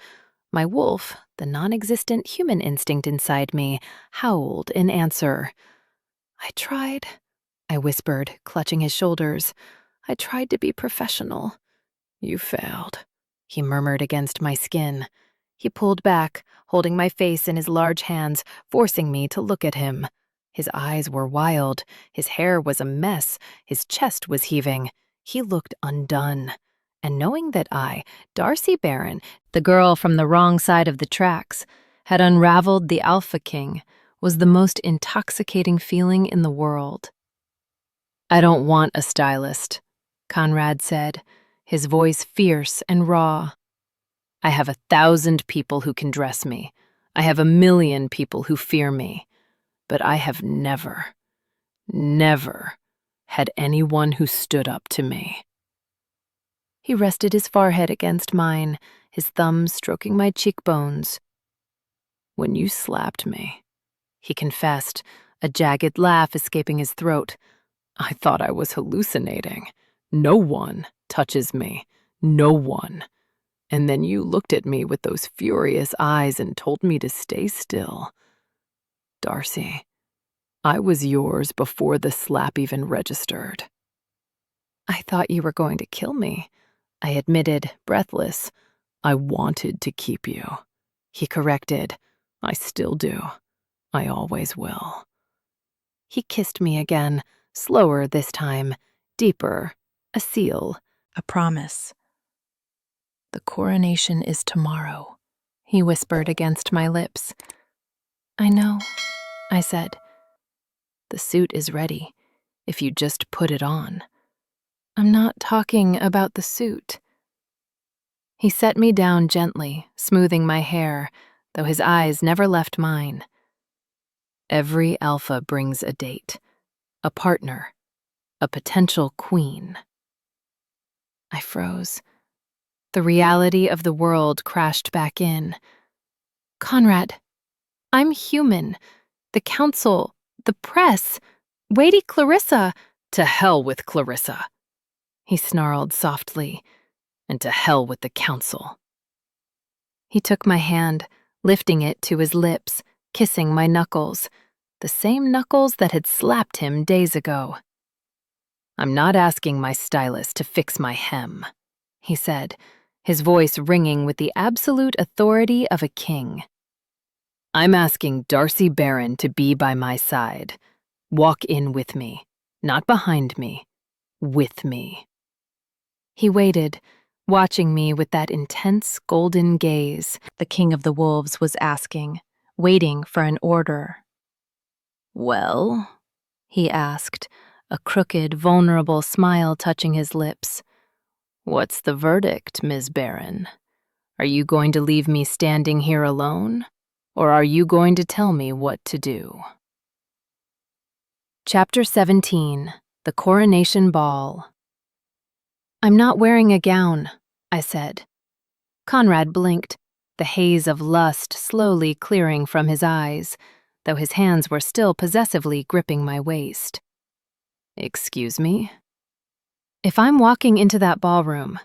My wolf, the non-existent human instinct inside me, howled in answer. "I tried," I whispered, clutching his shoulders. "I tried to be professional." "You failed," he murmured against my skin. He pulled back, holding my face in his large hands, forcing me to look at him. His eyes were wild, his hair was a mess, his chest was heaving. He looked undone. And knowing that I, Darcy Barron, the girl from the wrong side of the tracks, had unraveled the Alpha King, was the most intoxicating feeling in the world. "I don't want a stylist," Conrad said, his voice fierce and raw. "I have 1,000 people who can dress me. I have 1,000,000 people who fear me. But I have never had anyone who stood up to me." He rested his forehead against mine, his thumbs stroking my cheekbones. "When you slapped me," he confessed, a jagged laugh escaping his throat, "I thought I was hallucinating. No one touches me. No one. And then you looked at me with those furious eyes and told me to stay still. Darcy, I was yours before the slap even registered." "I thought you were going to kill me," I admitted, breathless. I wanted to keep you, he corrected. I still do. I always will. He kissed me again, slower this time, deeper, a seal, a promise. The coronation is tomorrow, he whispered against my lips. I know, I said. The suit is ready, if you just put it on. I'm not talking about the suit. He set me down gently, smoothing my hair, though his eyes never left mine. Every alpha brings a date, a partner, a potential queen. I froze. The reality of the world crashed back in. Conrad, I'm human. The council, the press, weighty Clarissa. To hell with Clarissa, he snarled softly, and to hell with the council. He took my hand, lifting it to his lips, kissing my knuckles, the same knuckles that had slapped him days ago. I'm not asking my stylist to fix my hem, he said, his voice ringing with the absolute authority of a king. I'm asking Darcy Barron to be by my side. Walk in with me, not behind me, with me. He waited, watching me with that intense golden gaze. The king of the wolves was asking, waiting for an order. Well, he asked, a crooked, vulnerable smile touching his lips. What's the verdict, Ms. Barron? Are you going to leave me standing here alone, or are you going to tell me what to do? Chapter 17, The Coronation Ball. I'm not wearing a gown, I said. Conrad blinked, the haze of lust slowly clearing from his eyes, though his hands were still possessively gripping my waist. Excuse me? If I'm walking into that ballroom,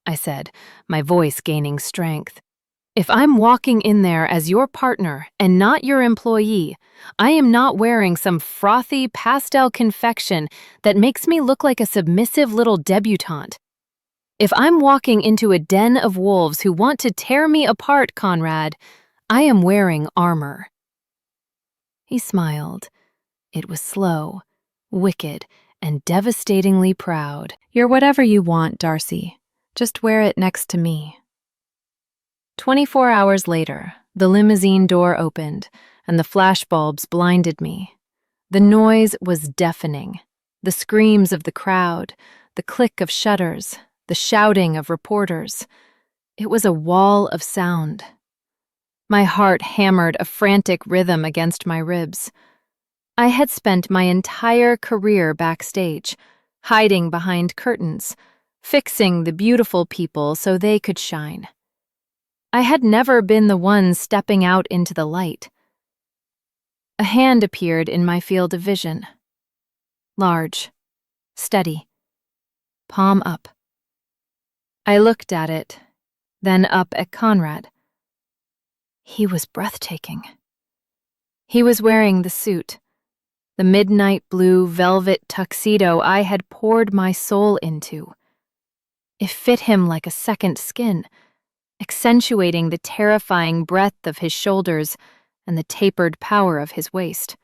I said, my voice gaining strength, if I'm walking in there as your partner and not your employee, I am not wearing some frothy pastel confection that makes me look like a submissive little debutante. If I'm walking into a den of wolves who want to tear me apart, Conrad, I am wearing armor. He smiled. It was slow, wicked, and devastatingly proud. You're whatever you want, Darcy. Just wear it next to me. 24 hours later, the limousine door opened, and the flashbulbs blinded me. The noise was deafening. The screams of the crowd, the click of shutters, the shouting of reporters. It was a wall of sound. My heart hammered a frantic rhythm against my ribs. I had spent my entire career backstage, hiding behind curtains, fixing the beautiful people so they could shine. I had never been the one stepping out into the light. A hand appeared in my field of vision. Large, steady, palm up. I looked at it, then up at Conrad. He was breathtaking. He was wearing the suit, the midnight blue velvet tuxedo I had poured my soul into. It fit him like a second skin, accentuating the terrifying breadth of his shoulders and the tapered power of his waist.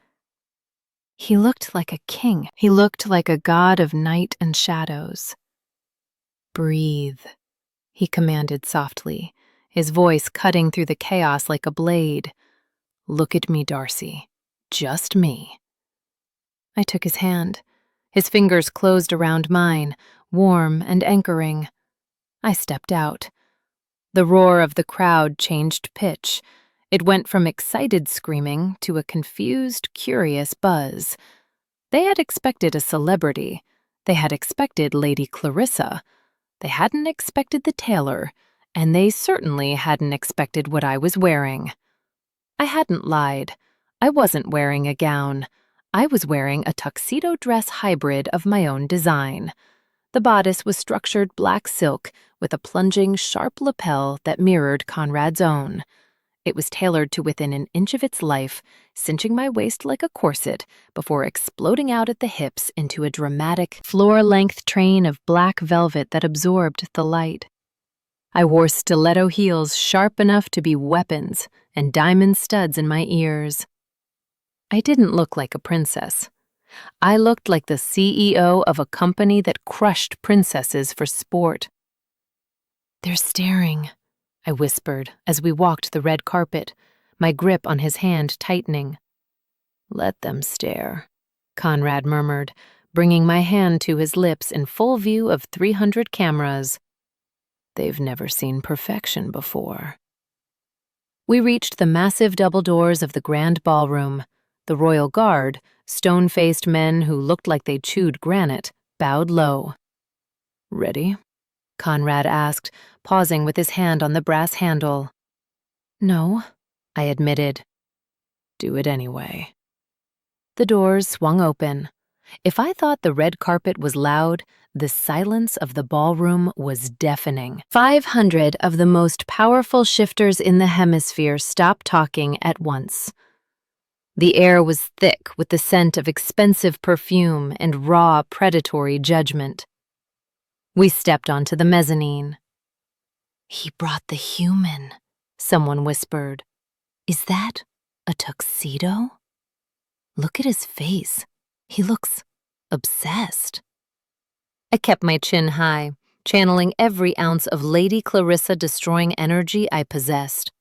He looked like a king. He looked like a god of night and shadows. Breathe, he commanded softly, his voice cutting through the chaos like a blade. Look at me, Darcy. Just me. I took his hand. His fingers closed around mine, warm and anchoring. I stepped out. The roar of the crowd changed pitch. It went from excited screaming to a confused, curious buzz. They had expected a celebrity. They had expected Lady Clarissa. They hadn't expected the tailor, and they certainly hadn't expected what I was wearing. I hadn't lied. I wasn't wearing a gown. I was wearing a tuxedo dress hybrid of my own design. The bodice was structured black silk with a plunging, sharp lapel that mirrored Conrad's own. It was tailored to within an inch of its life, cinching my waist like a corset before exploding out at the hips into a dramatic, floor-length train of black velvet that absorbed the light. I wore stiletto heels sharp enough to be weapons and diamond studs in my ears. I didn't look like a princess. I looked like the CEO of a company that crushed princesses for sport. "They're staring," I whispered as we walked the red carpet, my grip on his hand tightening. "Let them stare," Conrad murmured, bringing my hand to his lips in full view of 300 cameras. "They've never seen perfection before." We reached the massive double doors of the grand ballroom. The royal guard, stone-faced men who looked like they chewed granite, bowed low. "Ready?" Conrad asked, pausing with his hand on the brass handle. "No," I admitted. "Do it anyway." The doors swung open. If I thought the red carpet was loud, the silence of the ballroom was deafening. 500 of the most powerful shifters in the hemisphere stopped talking at once. The air was thick with the scent of expensive perfume and raw, predatory judgment. We stepped onto the mezzanine. "He brought the human," someone whispered. "Is that a tuxedo? Look at his face. He looks obsessed." I kept my chin high, channeling every ounce of Lady Clarissa-destroying energy I possessed.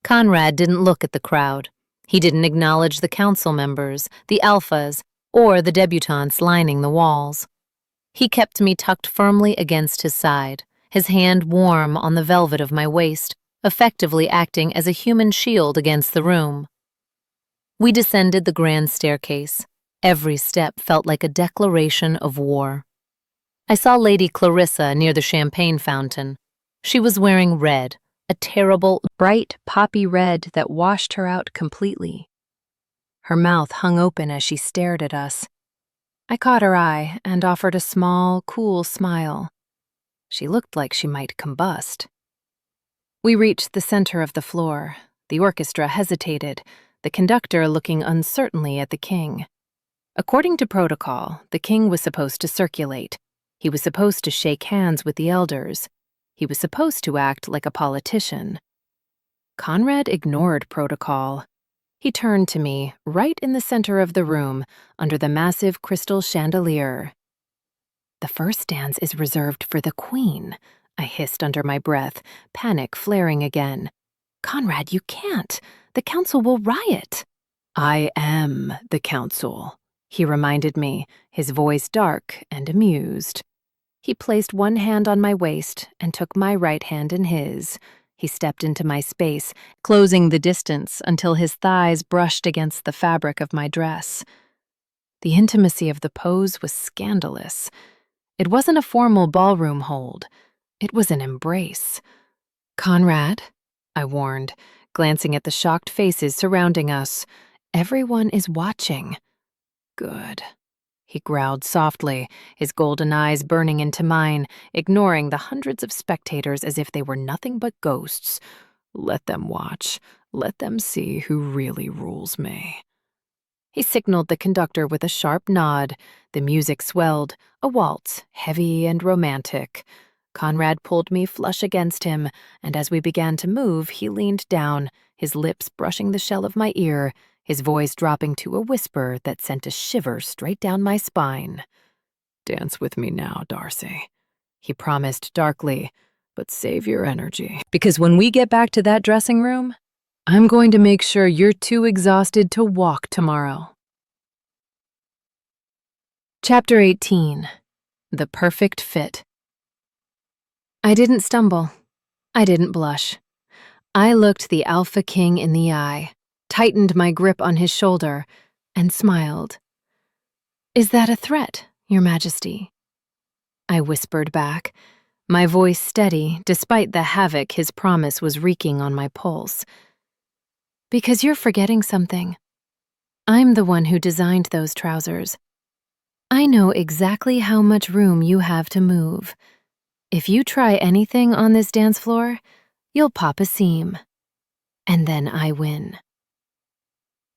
Conrad didn't look at the crowd. He didn't acknowledge the council members, the alphas, or the debutantes lining the walls. He kept me tucked firmly against his side, his hand warm on the velvet of my waist, effectively acting as a human shield against the room. We descended the grand staircase. Every step felt like a declaration of war. I saw Lady Clarissa near the champagne fountain. She was wearing red, a terrible, bright poppy red that washed her out completely. Her mouth hung open as she stared at us. I caught her eye and offered a small, cool smile. She looked like she might combust. We reached the center of the floor. The orchestra hesitated, the conductor looking uncertainly at the king. According to protocol, the king was supposed to circulate. He was supposed to shake hands with the elders. He was supposed to act like a politician. Conrad ignored protocol. He turned to me, right in the center of the room, under the massive crystal chandelier. "The first dance is reserved for the queen," I hissed under my breath, panic flaring again. "Conrad, you can't. The council will riot." "I am the council," he reminded me, his voice dark and amused. He placed one hand on my waist and took my right hand in his. He stepped into my space, closing the distance until his thighs brushed against the fabric of my dress. The intimacy of the pose was scandalous. It wasn't a formal ballroom hold. It was an embrace. "Conrad," I warned, glancing at the shocked faces surrounding us. "Everyone is watching." "Good," he growled softly, his golden eyes burning into mine, ignoring the hundreds of spectators as if they were nothing but ghosts. "Let them watch. Let them see who really rules me." He signaled the conductor with a sharp nod. The music swelled, a waltz, heavy and romantic. Conrad pulled me flush against him, and as we began to move, he leaned down, his lips brushing the shell of my ear, his voice dropping to a whisper that sent a shiver straight down my spine. "Dance with me now, Darcy," he promised darkly, "but save your energy. Because when we get back to that dressing room, I'm going to make sure you're too exhausted to walk tomorrow." Chapter 18. The Perfect Fit. I didn't stumble. I didn't blush. I looked the Alpha King in the eye, tightened my grip on his shoulder, and smiled. "Is that a threat, Your Majesty?" I whispered back, my voice steady despite the havoc his promise was wreaking on my pulse. "Because you're forgetting something. I'm the one who designed those trousers. I know exactly how much room you have to move. If you try anything on this dance floor, you'll pop a seam. And then I win."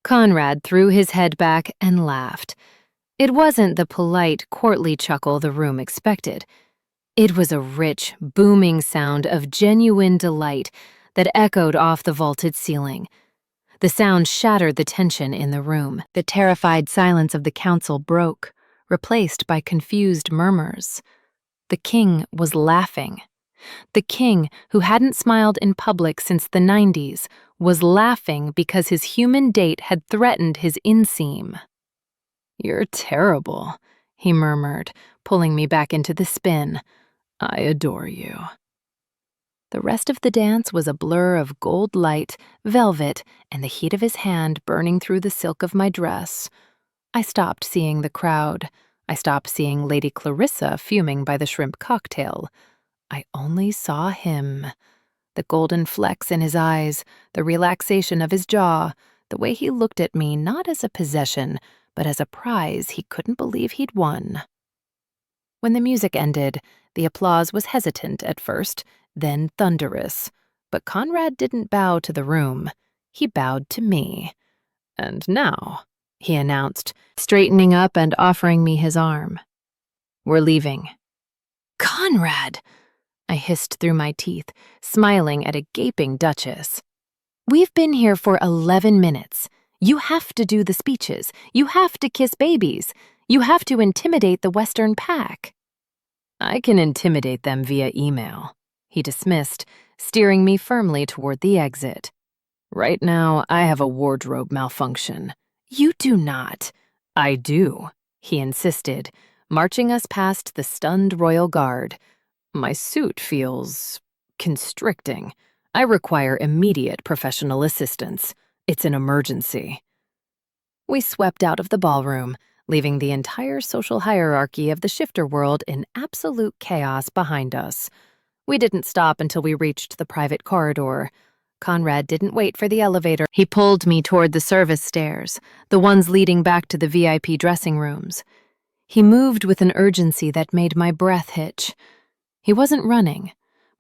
Conrad threw his head back and laughed. It wasn't the polite, courtly chuckle the room expected. It was a rich, booming sound of genuine delight that echoed off the vaulted ceiling. The sound shattered the tension in the room. The terrified silence of the council broke, replaced by confused murmurs. The king was laughing. The king, who hadn't smiled in public since the 90s, was laughing because his human date had threatened his inseam. "You're terrible," he murmured, pulling me back into the spin. "I adore you." The rest of the dance was a blur of gold light, velvet, and the heat of his hand burning through the silk of my dress. I stopped seeing the crowd. I stopped seeing Lady Clarissa fuming by the shrimp cocktail. I only saw him. The golden flecks in his eyes, the relaxation of his jaw, the way he looked at me not as a possession, but as a prize he couldn't believe he'd won. When the music ended, the applause was hesitant at first, then thunderous. But Conrad didn't bow to the room. He bowed to me. "And now," he announced, straightening up and offering me his arm. "We're leaving." "Conrad!" I hissed through my teeth, smiling at a gaping duchess. "We've been here for 11 minutes. You have to do the speeches. You have to kiss babies. You have to intimidate the Western pack." "I can intimidate them via email," he dismissed, steering me firmly toward the exit. "Right now, I have a wardrobe malfunction." "You do not." "I do," he insisted, marching us past the stunned royal guard. "My suit feels constricting. I require immediate professional assistance. It's an emergency." We swept out of the ballroom, leaving the entire social hierarchy of the shifter world in absolute chaos behind us. We didn't stop until we reached the private corridor. Conrad didn't wait for the elevator. He pulled me toward the service stairs, the ones leading back to the VIP dressing rooms. He moved with an urgency that made my breath hitch. He wasn't running,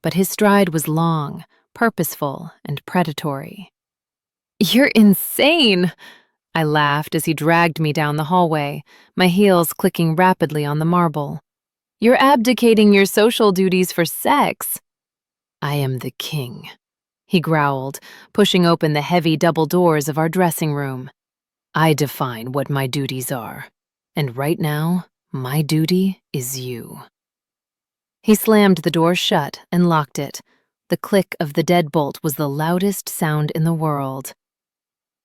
but his stride was long, purposeful, and predatory. "You're insane!" I laughed as he dragged me down the hallway, my heels clicking rapidly on the marble. "You're abdicating your social duties for sex." "I am the king," he growled, pushing open the heavy double doors of our dressing room. "I define what my duties are, and right now, my duty is you." He slammed the door shut and locked it. The click of the deadbolt was the loudest sound in the world.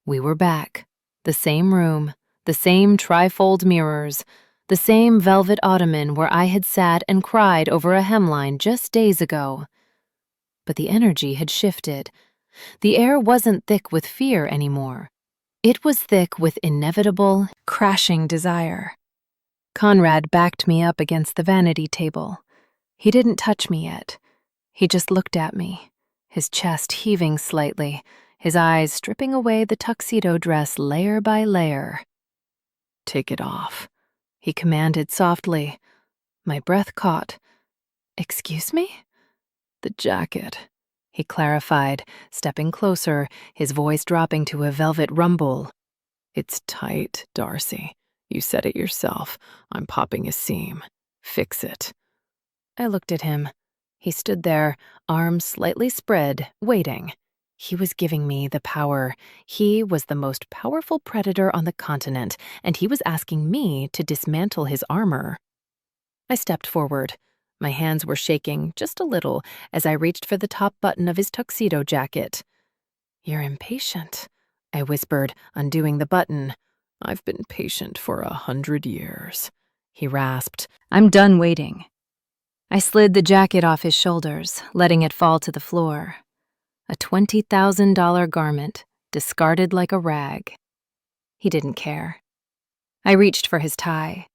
We were back. The same room, the same trifold mirrors, the same velvet ottoman where I had sat and cried over a hemline just days ago. But the energy had shifted. The air wasn't thick with fear anymore. It was thick with inevitable, crashing desire. Conrad backed me up against the vanity table. He didn't touch me yet. He just looked at me, his chest heaving slightly, his eyes stripping away the tuxedo dress layer by layer. "Take it off," he commanded softly. My breath caught. "Excuse me?" "The jacket," he clarified, stepping closer, his voice dropping to a velvet rumble. "It's tight, Darcy. You said it yourself. I'm popping a seam. Fix it." I looked at him. He stood there, arms slightly spread, waiting. He was giving me the power. He was the most powerful predator on the continent, and he was asking me to dismantle his armor. I stepped forward. My hands were shaking just a little as I reached for the top button of his tuxedo jacket. "You're impatient," I whispered, undoing the button. "I've been patient for 100 years," he rasped. "I'm done waiting." I slid the jacket off his shoulders, letting it fall to the floor. A $20,000 garment, discarded like a rag. He didn't care. I reached for his tie.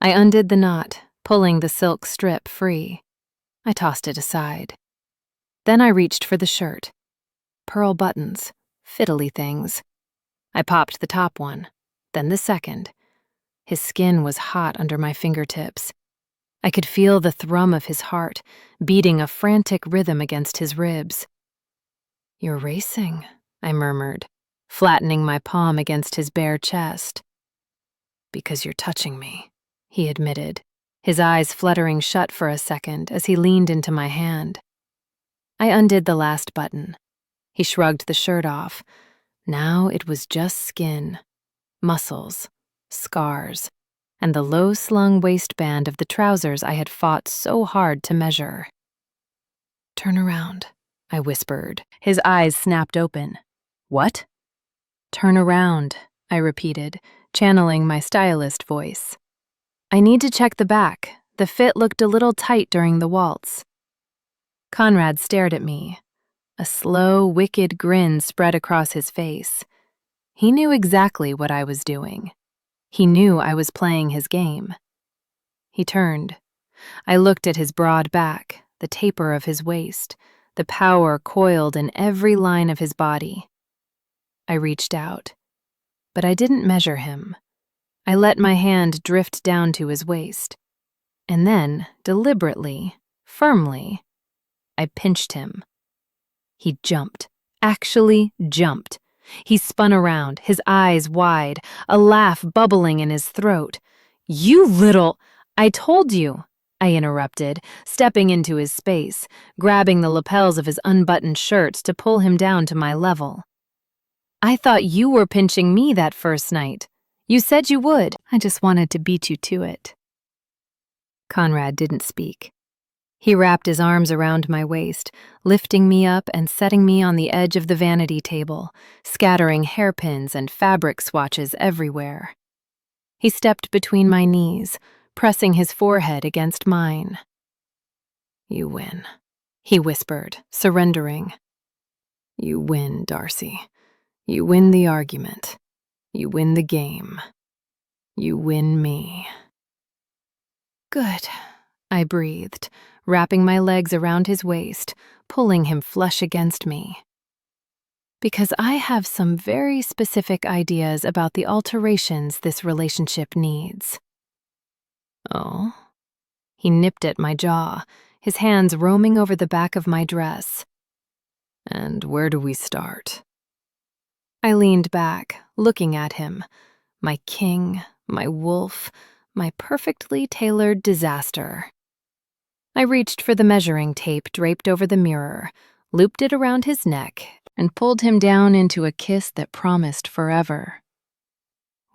I undid the knot, pulling the silk strip free. I tossed it aside. Then I reached for the shirt. Pearl buttons, fiddly things. I popped the top one, then the second. His skin was hot under my fingertips. I could feel the thrum of his heart, beating a frantic rhythm against his ribs. "You're racing," I murmured, flattening my palm against his bare chest. "Because you're touching me," he admitted, his eyes fluttering shut for a second as he leaned into my hand. I undid the last button. He shrugged the shirt off. Now it was just skin, muscles, scars, and the low-slung waistband of the trousers I had fought so hard to measure. "Turn around," I whispered. His eyes snapped open. "What?" "Turn around," I repeated, channeling my stylist voice. "I need to check the back. The fit looked a little tight during the waltz." Conrad stared at me. A slow, wicked grin spread across his face. He knew exactly what I was doing. He knew I was playing his game. He turned. I looked at his broad back, the taper of his waist, the power coiled in every line of his body. I reached out, but I didn't measure him. I let my hand drift down to his waist, and then, deliberately, firmly, I pinched him. He jumped, actually jumped. He spun around, his eyes wide, a laugh bubbling in his throat. "You little—" "I told you," I interrupted, stepping into his space, grabbing the lapels of his unbuttoned shirt to pull him down to my level. "I thought you were pinching me that first night. You said you would. I just wanted to beat you to it." Conrad didn't speak. He wrapped his arms around my waist, lifting me up and setting me on the edge of the vanity table, scattering hairpins and fabric swatches everywhere. He stepped between my knees, pressing his forehead against mine. "You win," he whispered, surrendering. "You win, Darcy. You win the argument. You win the game. You win me." "Good," I breathed, wrapping my legs around his waist, pulling him flush against me. "Because I have some very specific ideas about the alterations this relationship needs." "Oh?" He nipped at my jaw, his hands roaming over the back of my dress. "And where do we start?" I leaned back, looking at him, my king, my wolf, my perfectly tailored disaster. I reached for the measuring tape draped over the mirror, looped it around his neck, and pulled him down into a kiss that promised forever.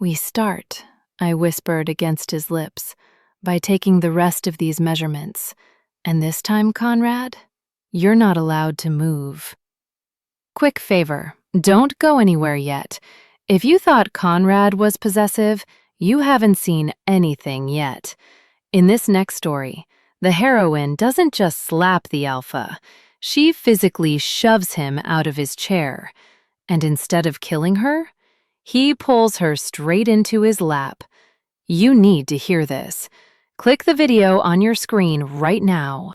"We start," I whispered against his lips, "by taking the rest of these measurements. And this time, Conrad, you're not allowed to move. Quick favor, don't go anywhere yet. If you thought Conrad was possessive, you haven't seen anything yet. In this next story, the heroine doesn't just slap the alpha, she physically shoves him out of his chair. And instead of killing her, he pulls her straight into his lap. You need to hear this. Click the video on your screen right now.